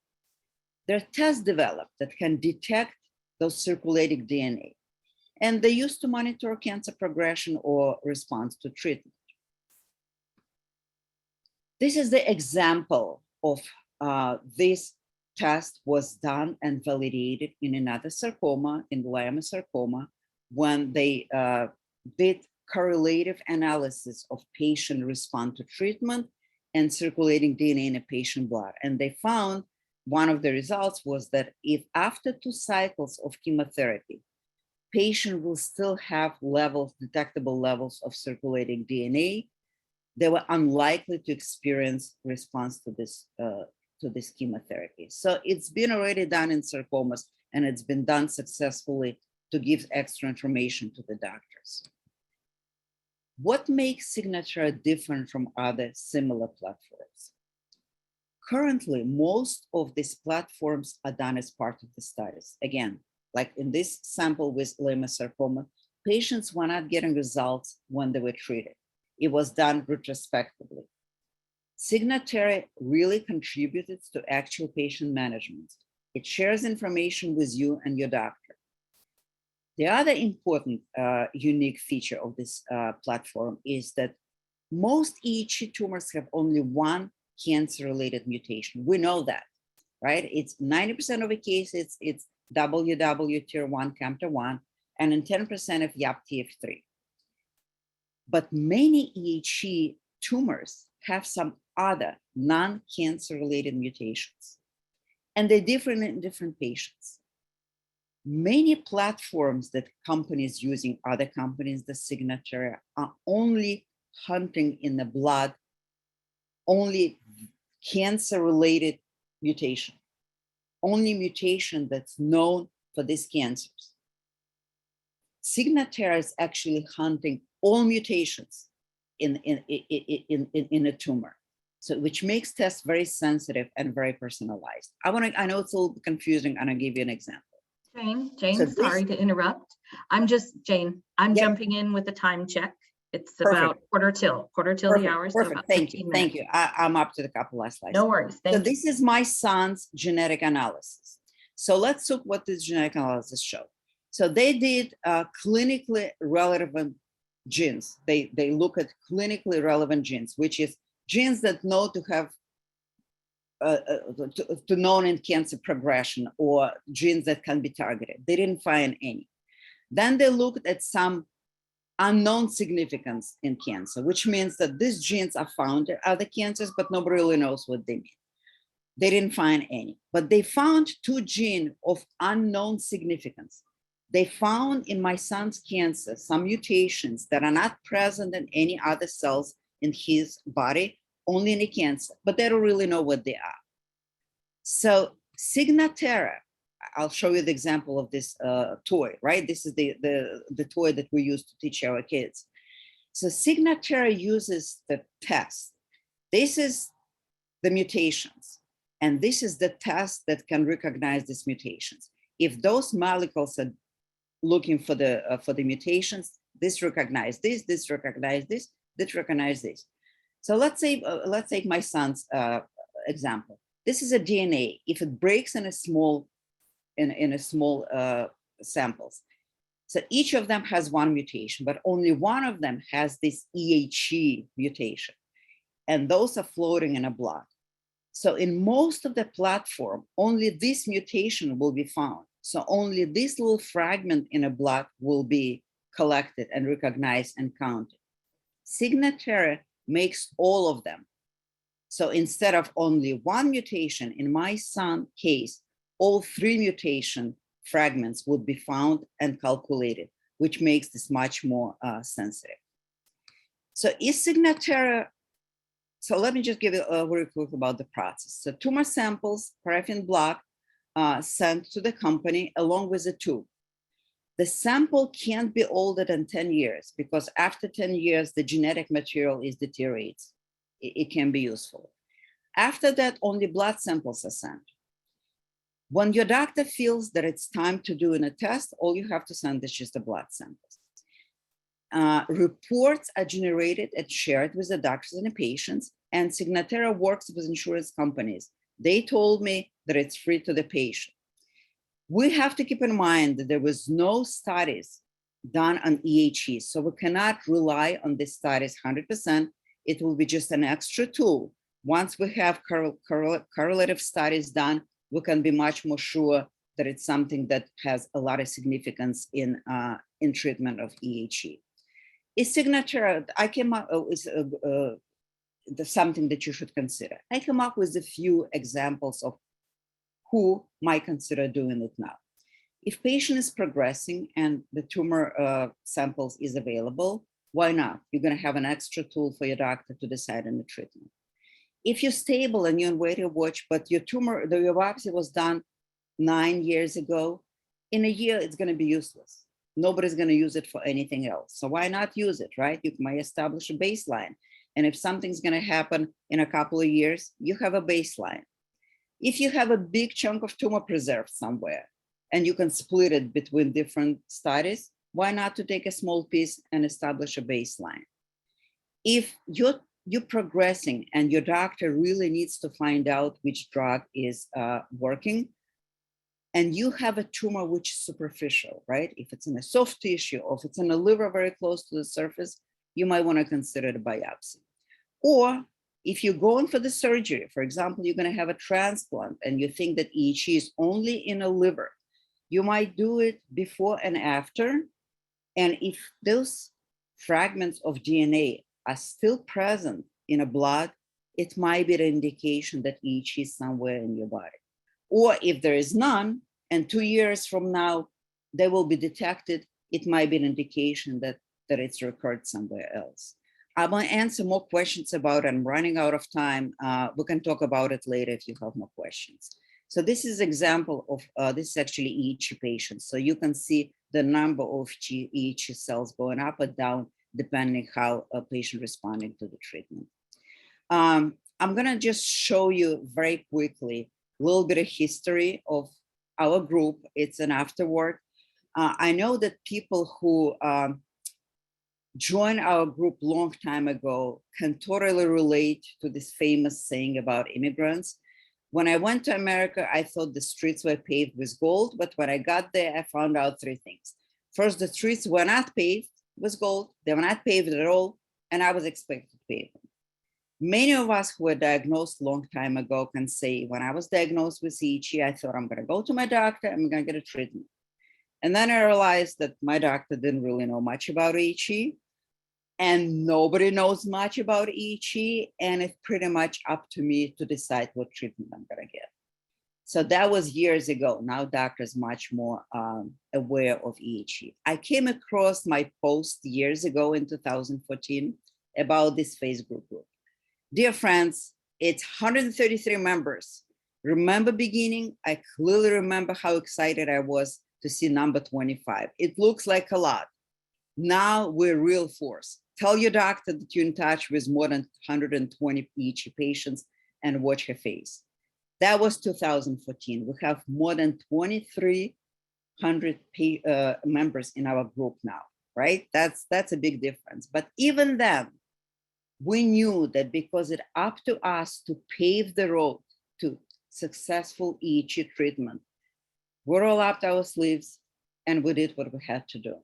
There are tests developed that can detect those circulating DNA, and they used to monitor cancer progression or response to treatment. This is the example of this test was done and validated in another sarcoma, in leiomyosarcoma, when they did correlative analysis of patient response to treatment and circulating DNA in a patient blood. And they found one of the results was that if after 2 cycles of chemotherapy, patient will still have levels, detectable levels of circulating DNA, they were unlikely to experience response to this chemotherapy. So it's been already done in sarcomas, and it's been done successfully to give extra information to the doctors. What makes Signatera different from other similar platforms? Currently, most of these platforms are done as part of the studies. Again, like in this sample with leiomyosarcoma, patients were not getting results when they were treated. It was done retrospectively. Signatera really contributed to actual patient management. It shares information with you and your doctor. The other important unique feature of this platform is that most EHE tumors have only one cancer-related mutation. We know that, right? It's 90% of the cases, it's Wwtr1 Camta 1, and in 10% of YAPTF3. But many EHE tumors have some other non-cancer related mutations, and they're different in different patients. Many platforms that companies using, other companies, the Signatera, are only hunting in the blood, only cancer-related mutation, only mutation that's known for these cancers. Signatera is actually hunting all mutations in a tumor, so which makes tests very sensitive and very personalized. I know it's a little confusing, and I'll give you an example. Jane, sorry to interrupt. Jane, I'm jumping in with a time check. It's Perfect. about quarter till the hour. So Perfect. Thank you. I'm up to the couple last slides. No worries. Thank you. This is my son's genetic analysis. So let's look what this genetic analysis showed. So they did clinically relevant genes. They look at clinically relevant genes, which is genes that know to have to known in cancer progression, or genes that can be targeted. They didn't find any. Then they looked at some unknown significance in cancer, which means that these genes are found in other cancers, but nobody really knows what they mean. They didn't find any, but they found 2 genes of unknown significance. They found in my son's cancer some mutations that are not present in any other cells in his body, only in the cancer, but they don't really know what they are. So Signatera, I'll show you the example of this toy, right? This is the toy that we use to teach our kids. So Signatera uses the test. This is the mutations, and this is the test that can recognize these mutations. If those molecules are looking for the mutations, this recognize this, this recognize this, this recognize this. So let's take my son's example. This is a DNA. If it breaks in a small samples, so each of them has one mutation, but only one of them has this EHE mutation, and those are floating in a blood. So in most of the platform, only this mutation will be found. So only this little fragment in a blood will be collected and recognized and counted. Signatera makes all of them. So instead of only one mutation, in my son's case, all 3 mutation fragments would be found and calculated, which makes this much more sensitive. So is Signatera, so let me just give you a very quick about the process. So tumor samples, paraffin block, sent to the company along with the tube. The sample can't be older than 10 years because after 10 years, the genetic material is deteriorates. It can be useful. After that, only blood samples are sent. When your doctor feels that it's time to do a test, all you have to send is just the blood samples. Reports are generated and shared with the doctors and the patients, and Signatera works with insurance companies. They told me that it's free to the patient. We have to keep in mind that there was no studies done on EHE, so we cannot rely on these studies 100%. It will be just an extra tool. Once we have correlative studies done, we can be much more sure that it's something that has a lot of significance in treatment of EHE. Is Signatera, I came up with something that you should consider. I came up with a few examples of who might consider doing it now. If patient is progressing and the tumor samples is available, why not? You're going to have an extra tool for your doctor to decide on the treatment. If you're stable and you're on waiting watch, but your tumor, the biopsy was done 9 years ago, in a year it's going to be useless. Nobody's going to use it for anything else. So why not use it, right? You might establish a baseline. And if something's going to happen in a couple of years, you have a baseline. If you have a big chunk of tumor preserved somewhere and you can split it between different studies, why not to take a small piece and establish a baseline? If you're progressing and your doctor really needs to find out which drug is working, and you have a tumor which is superficial, right? If it's in a soft tissue or if it's in the liver very close to the surface, you might want to consider the biopsy. Or if you're going for the surgery, for example, you're going to have a transplant and you think that EHE is only in a liver, you might do it before and after. And if those fragments of DNA are still present in a blood, it might be an indication that EHE is somewhere in your body. Or if there is none, and 2 years from now, they will be detected, it might be an indication that it's recurred somewhere else. I'm going to answer more questions about it. I'm running out of time. We can talk about it later if you have more questions. So this is example of, this is actually EHE patients. So you can see the number of EHE cells going up or down, depending how a patient responding to the treatment. I'm gonna just show you very quickly a little bit of history of our group. It's an afterword. I know that people who joined our group long time ago can totally relate to this famous saying about immigrants. When I went to America, I thought the streets were paved with gold, but when I got there, I found out 3 things. First, the streets were not paved with gold, they were not paved at all, and I was expected to pave them. Many of us who were diagnosed a long time ago can say, when I was diagnosed with EHE, I thought I'm gonna go to my doctor, I'm gonna get a treatment. And then I realized that my doctor didn't really know much about EHE, and nobody knows much about EHE, and it's pretty much up to me to decide what treatment I'm gonna get. So that was years ago. Now doctors much more aware of EHE. I came across my post years ago in 2014 about this Facebook group. Dear friends, it's 133 members. Remember beginning? I clearly remember how excited I was to see number 25. It looks like a lot. Now we're real force. Tell your doctor that you're in touch with more than 120 EHE patients and watch her face. That was 2014. We have more than 2,300 members in our group now, right? That's a big difference. But even then, we knew that because it's up to us to pave the road to successful EHE treatment, we rolled up our sleeves and we did what we had to do.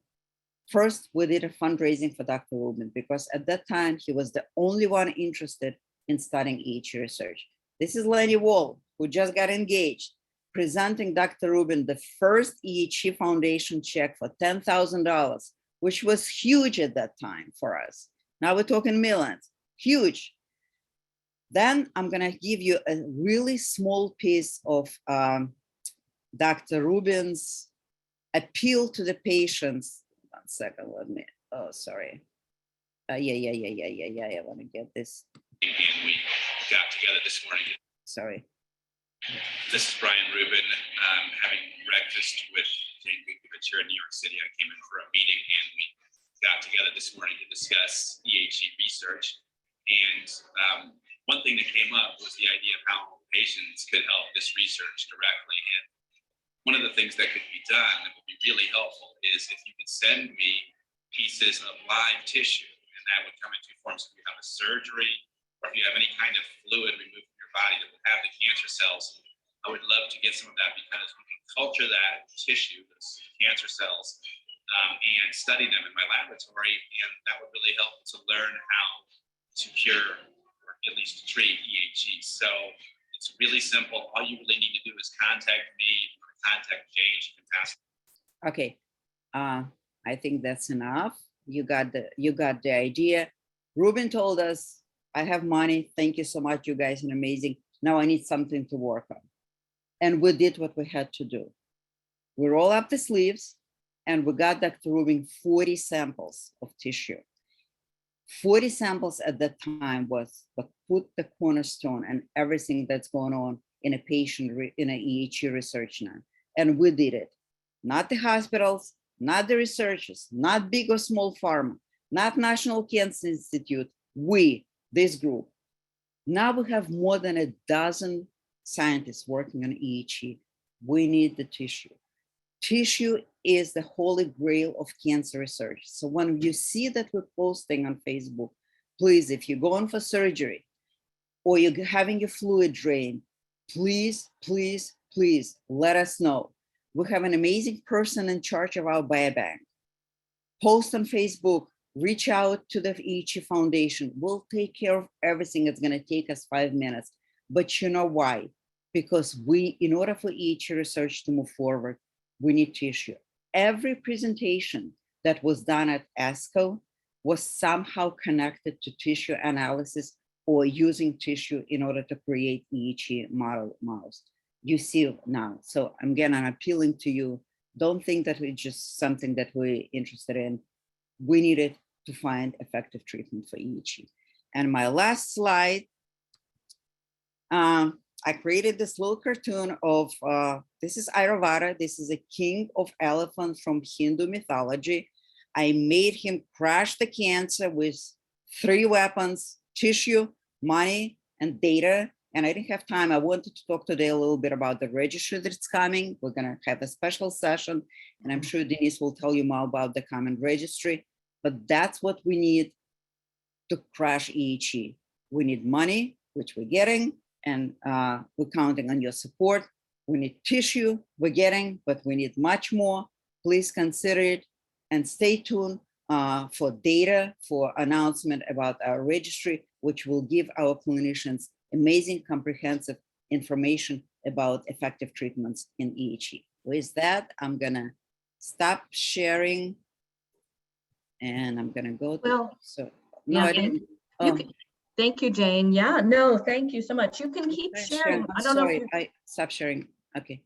First, we did a fundraising for Dr. Rubin because at that time, he was the only one interested in studying EHE research. This is Lenny Wall, who just got engaged, presenting Dr. Rubin the first EHE Foundation check for $10,000, which was huge at that time for us. Now we're talking millions, huge. Then I'm gonna give you a really small piece of Dr. Rubin's appeal to the patients. 1 second, let me, oh, sorry. I want to get this. And we got together this morning. Sorry. This is Brian Rubin, having breakfast with Jane Gutkovich here in New York City. I came in for a meeting and we got together this morning to discuss EHE research. And one thing that came up was the idea of how patients could help this research directly. And one of the things that could be done that would be really helpful is if you could send me pieces of live tissue, and that would come in 2 forms. If you have a surgery or if you have any kind of fluid removed from your body that would have the cancer cells, I would love to get some of that because we can culture that tissue, those cancer cells, and study them in my laboratory, and that would really help to learn how to cure or at least to treat EHE. So it's really simple. All you really need to do is contact me or contact Jane. She can pass. Okay, I think that's enough. You got the idea. Ruben told us, I have money. Thank you so much. You guys are amazing. Now I need something to work on. And we did what we had to do. We roll up the sleeves and we got Dr. Rubin 40 samples of tissue. 40 samples at that time was what put the cornerstone and everything that's going on in a patient in an EHE research now. And we did it. Not the hospitals, not the researchers, not big or small pharma, not National Cancer Institute, we, this group. Now we have more than a dozen scientists working on EHE. We need the tissue. Tissue is the holy grail of cancer research. So when you see that we're posting on Facebook, please, if you're going for surgery or you're having your fluid drain, please, please, please let us know. We have an amazing person in charge of our biobank. Post on Facebook, reach out to the EHE Foundation. We'll take care of everything. It's going to take us 5 minutes. But you know why? Because in order for EHE research to move forward, we need tissue. Every presentation that was done at ASCO was somehow connected to tissue analysis or using tissue in order to create EHE model mouse. You see now. So again, I'm appealing to you. Don't think that it's just something that we're interested in. We needed to find effective treatment for EHE. And my last slide, I created this little cartoon of, this is Airavata. This is a king of elephants from Hindu mythology. I made him crush the cancer with 3 weapons: tissue, money, and data. And I didn't have time. I wanted to talk today a little bit about the registry that's coming. We're going to have a special session, and I'm sure Denise will tell you more about the common registry. But that's what we need to crush EHE. We need money, which we're getting, and we're counting on your support. We need tissue, we're getting, but we need much more. Please consider it and stay tuned for data, for announcement about our registry, which will give our clinicians amazing comprehensive information about effective treatments in EHE. With that, I'm gonna stop sharing and I'm gonna go to, yeah, thank you, Jane. Yeah, no, thank you so much. You can keep sharing. I don't know if I stopped sharing. Okay.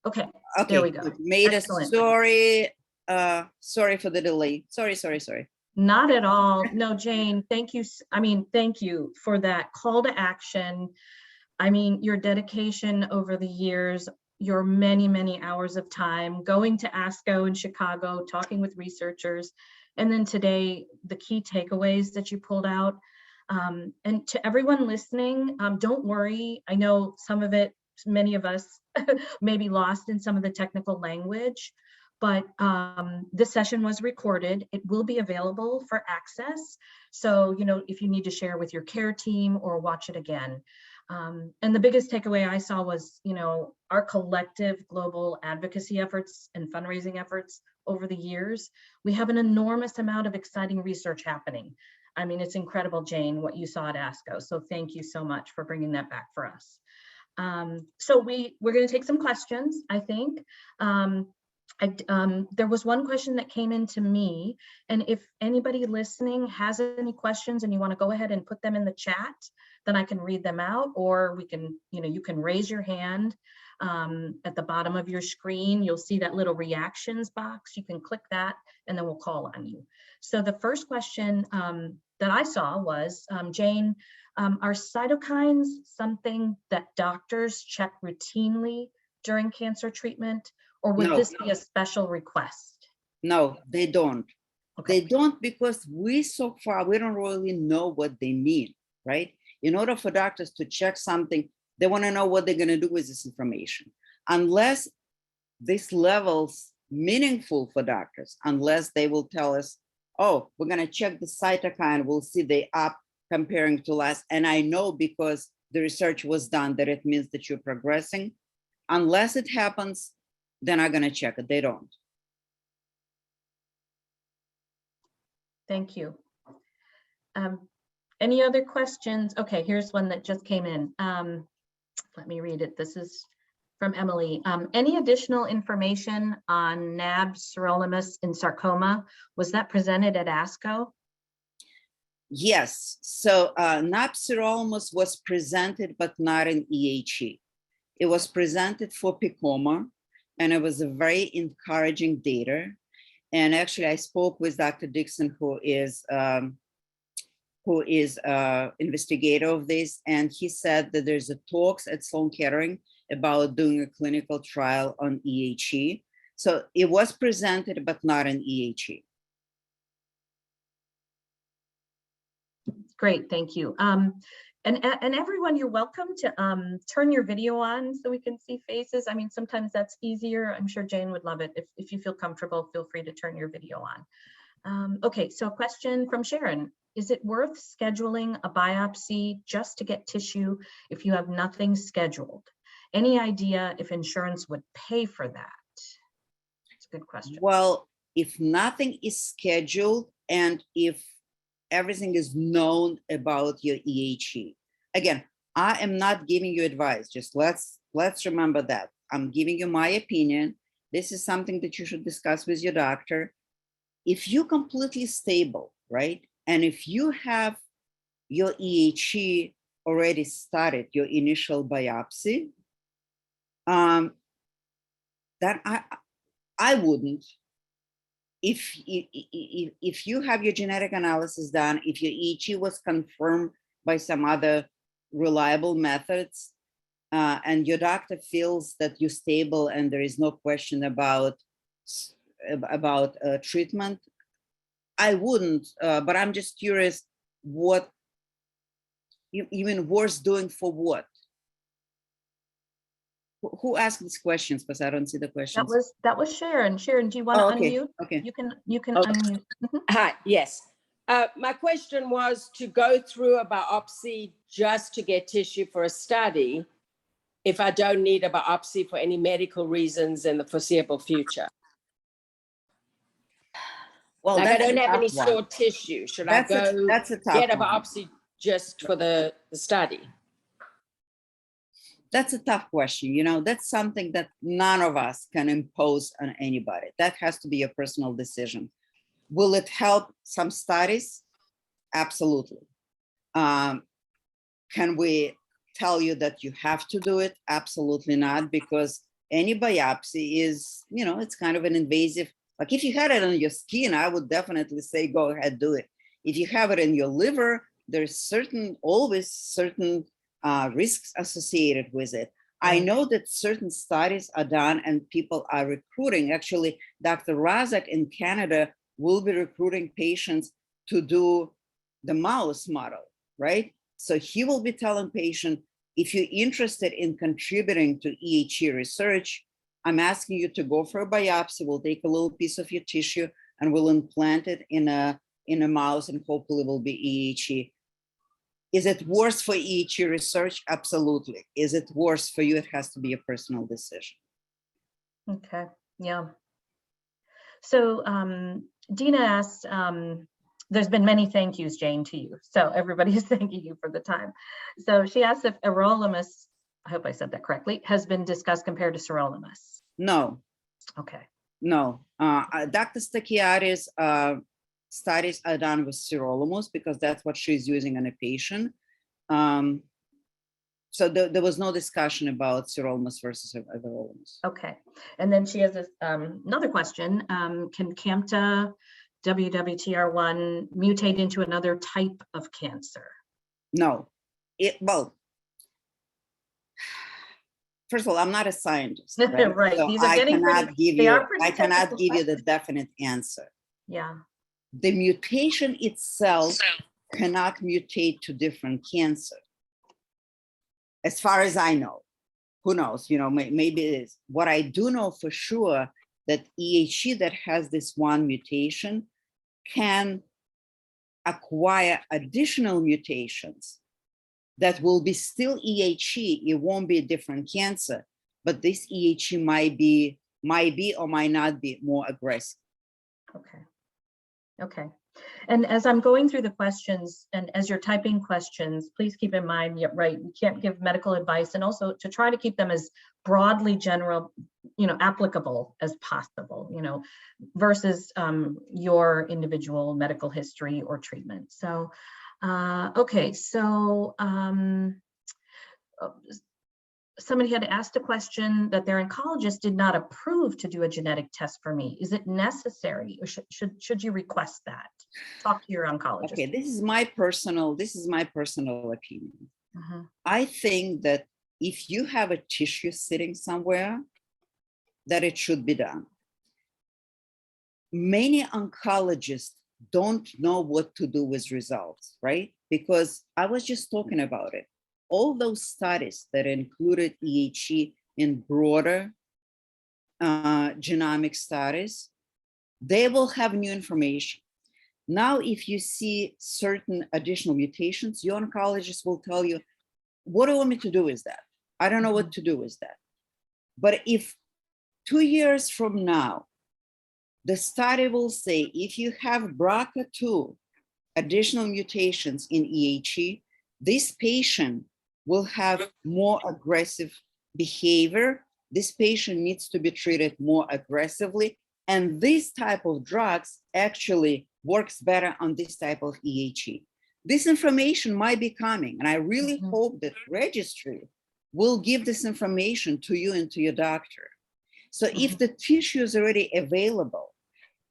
Okay, Okay, there we go. Made Excellent. Sorry for the delay. Sorry. Not at all. No, Jane, thank you. I mean, thank you for that call to action. I mean, your dedication over the years, your many, many hours of time going to ASCO in Chicago, talking with researchers, and then today, the key takeaways that you pulled out. And to everyone listening, don't worry. I know some of it, many of us may be lost in some of the technical language, but this session was recorded. It will be available for access. So, you know, if you need to share with your care team or watch it again. And the biggest takeaway I saw was, you know, our collective global advocacy efforts and fundraising efforts over the years. We have an enormous amount of exciting research happening. I mean, it's incredible, Jane, what you saw at ASCO. So thank you so much for bringing that back for us. So we're going to take some questions, I think. There was one question that came in to me, and if anybody listening has any questions and you want to go ahead and put them in the chat, then I can read them out, or we can, you know, you can raise your hand at the bottom of your screen. You'll see that little reactions box. You can click that and then we'll call on you. So the first question that I saw was, Jane, are cytokines something that doctors check routinely during cancer treatment, or would this be a special request? No, they don't. Okay. They don't, because so far, we don't really know what they mean, right? In order for doctors to check something, they want to know what they're going to do with this information. Unless this level's meaningful for doctors, unless they will tell us, oh, we're going to check the cytokine, we'll see they up comparing to last. And I know because the research was done that it means that you're progressing. Unless it happens, they're not going to check it. They don't. Thank you. Any other questions? Okay, here's one that just came in. Let me read it. This is from Emily. Any additional information on NAB sirolimus in sarcoma? Was that presented at ASCO? Yes. So NAB sirolimus was presented, but not in EHE. It was presented for PEComa, and it was a very encouraging data. And actually, I spoke with Dr. Dixon, who is investigator of this, and he said that there's a talks at Sloan Kettering about doing a clinical trial on EHE. So it was presented, but not in EHE. Great, thank you. And everyone, you're welcome to turn your video on so we can see faces. I mean, sometimes that's easier. I'm sure Jane would love it. If you feel comfortable, feel free to turn your video on. Okay, so a question from Sharon. Is it worth scheduling a biopsy just to get tissue if you have nothing scheduled? Any idea if insurance would pay for that? It's a good question. Well, if nothing is scheduled and if everything is known about your EHE. Again, I am not giving you advice. Just let's remember that. I'm giving you my opinion. This is something that you should discuss with your doctor. If you're completely stable, right? And if you have your EHE already started, your initial biopsy, then I wouldn't. If you have your genetic analysis done, if your EHE was confirmed by some other reliable methods, and your doctor feels that you're stable and there is no question about treatment, I wouldn't. But I'm just curious, what even worse doing for what? Who asked these questions? Because I don't see the questions. That was Sharon. Sharon, do you want to unmute? Okay. You can Okay. unmute. Hi, yes. My question was to go through a biopsy just to get tissue for a study if I don't need a biopsy for any medical reasons in the foreseeable future. Well, Like I that's don't a have any tough one. stored tissue. Should That's I go that's a tough get a one. biopsy just for the study? That's a tough question. You know, that's something that none of us can impose on anybody. That has to be a personal decision. Will it help some studies? Absolutely. Can we tell you that you have to do it? Absolutely not, because any biopsy is, you know, it's kind of an invasive. Like if you had it on your skin, I would definitely say, go ahead, do it. If you have it in your liver, there's always certain risks associated with it. I know that certain studies are done and people are recruiting. Actually, Dr. Razak in Canada will be recruiting patients to do the mouse model, right? So he will be telling patients, if you're interested in contributing to EHE research, I'm asking you to go for a biopsy. We'll take a little piece of your tissue and we'll implant it in a mouse and hopefully it will be EHE. Is it worse for EHE research? Absolutely. Is it worse for you? It has to be a personal decision. Okay, yeah. So Dina asked, there's been many thank yous, Jane, to you. So everybody is thanking you for the time. So she asked if everolimus, I hope I said that correctly, has been discussed compared to sirolimus. No. Okay. No. Dr. Stakiaris studies are done with sirolimus because that's what she's using on a patient. So there was no discussion about sirolimus versus everolimus. Okay. And then she has this, another question. Can Camta Wwtr1 mutate into another type of cancer? No. Well, first of all, I'm not a scientist, right? Right. So These are I getting cannot pretty, give they you, are pretty I cannot technical give you the questions. definite answer. Yeah. The mutation itself cannot mutate to different cancer. As far as I know, who knows, you know, maybe it is. What I do know for sure that EHE that has this one mutation can acquire additional mutations that will be still EHE. It won't be a different cancer, but this EHE might be or might not be more aggressive. Okay. Okay. And as I'm going through the questions and as you're typing questions, please keep in mind, yeah, right, you can't give medical advice, and also to try to keep them as broadly general, you know, applicable as possible, you know, versus your individual medical history or treatment. So, okay, so somebody had asked a question that their oncologist did not approve to do a genetic test for me. Is it necessary, or should you request that? Talk to your oncologist. Okay, this is my personal opinion. Mm-hmm. I think that if you have a tissue sitting somewhere, that it should be done. Many oncologists don't know what to do with results, right? Because I was just talking about it. All those studies that included EHE in broader genomic studies, they will have new information. Now, if you see certain additional mutations, your oncologist will tell you, what do you want me to do with that? I don't know what to do with that. But if 2 years from now, the study will say, if you have BRCA2 additional mutations in EHE, this patient will have more aggressive behavior. This patient needs to be treated more aggressively. And this type of drugs actually works better on this type of EHE. This information might be coming, and I really hope that registry will give this information to you and to your doctor. So if the tissue is already available,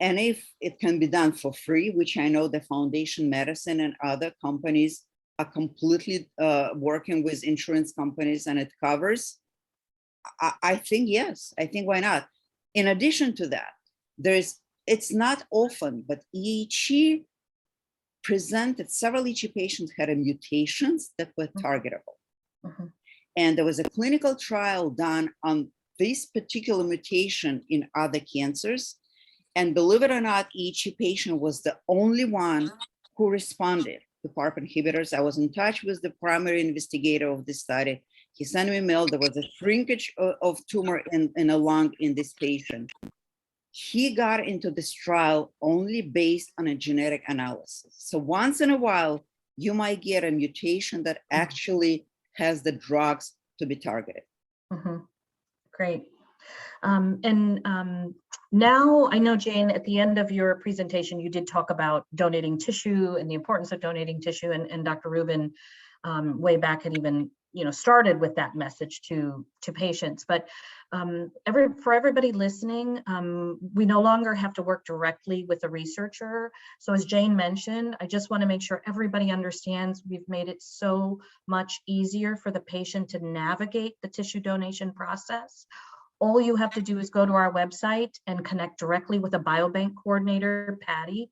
and if it can be done for free, which I know the Foundation Medicine and other companies are completely working with insurance companies and it covers, I think yes, I think why not? In addition to that, it's not often, but EHE presented, several EHE patients had mutations that were targetable. And there was a clinical trial done on this particular mutation in other cancers. And believe it or not, EHE patient was the only one who responded to PARP inhibitors. I was in touch with the primary investigator of this study. He sent me a mail. There was a shrinkage of tumor in a lung in this patient. He got into this trial only based on a genetic analysis. So once in a while, you might get a mutation that actually has the drugs to be targeted. Great. Now I know, Jane, at the end of your presentation, you did talk about donating tissue and the importance of donating tissue, and Dr. Rubin way back had even started with that message to patients. But for everybody listening, we no longer have to work directly with a researcher. So as Jane mentioned, I just want to make sure everybody understands we've made it so much easier for the patient to navigate the tissue donation process. All you have to do is go to our website and connect directly with a biobank coordinator, Patty,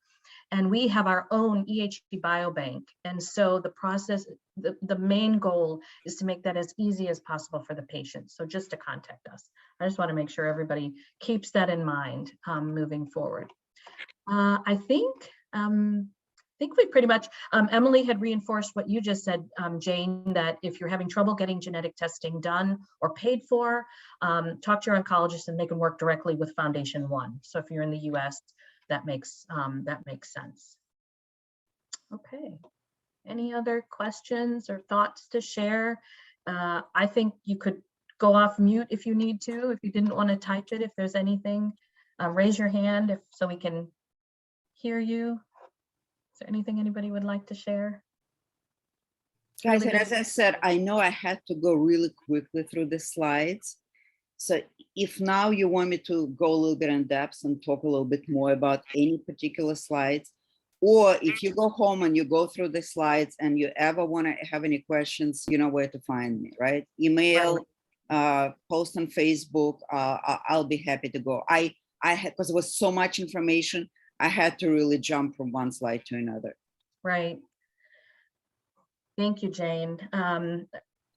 and we have our own EHE biobank. And so the process, the main goal is to make that as easy as possible for the patient. So just to contact us. I just want to make sure everybody keeps that in mind moving forward. I think we pretty much, Emily had reinforced what you just said, Jane, that if you're having trouble getting genetic testing done or paid for, talk to your oncologist and they can work directly with Foundation One. So if you're in the US, that makes sense. Okay, any other questions or thoughts to share? I think you could go off mute if you need to, if you didn't want to type it. If there's anything, raise your hand so we can hear you. Is there anything anybody would like to share? Guys, and as I said, I know I had to go really quickly through the slides. So if now you want me to go a little bit in depth and talk a little bit more about any particular slides, or if you go home and you go through the slides and you ever want to have any questions, you know where to find me, right? Email, post on Facebook, I'll be happy to go. I had, because there was so much information, I had to really jump from one slide to another. Right. Thank you, Jane.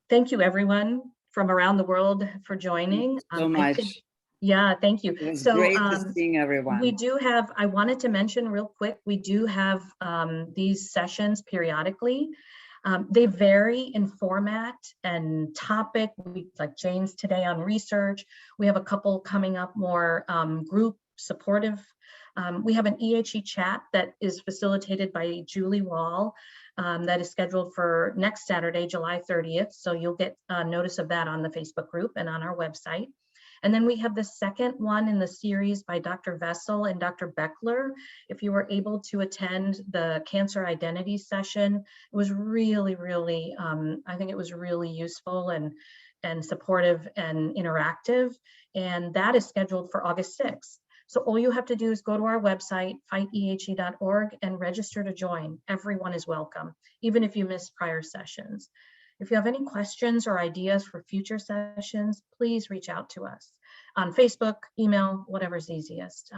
Thank you, everyone from around the world for joining. So much. Yeah, thank you. It was great to seeing everyone. We do have, I wanted to mention real quick, we do have these sessions periodically. They vary in format and topic, like Jane's today on research. We have a couple coming up more group supportive. We have an EHE chat that is facilitated by Julie Wall that is scheduled for next Saturday, July 30th. So you'll get notice of that on the Facebook group and on our website. And then we have the second one in the series by Dr. Vessel and Dr. Beckler. If you were able to attend the cancer identity session, it was really, really, I think it was really useful and supportive and interactive. And that is scheduled for August 6th. So all you have to do is go to our website, fightehe.org, and register to join. Everyone is welcome, even if you missed prior sessions. If you have any questions or ideas for future sessions, please reach out to us on Facebook, email, whatever's easiest.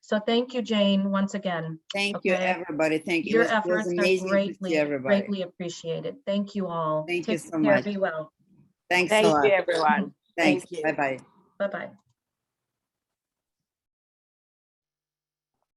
So thank you, Jane, once again. Thank you, Okay. everybody. Thank you. Your It was efforts are amazing to see everybody. greatly appreciated. Thank you all. Thank you Take so care. much. Be well. Thanks a Thank lot. you, everyone. Thanks. Thank you. Bye-bye. Bye-bye.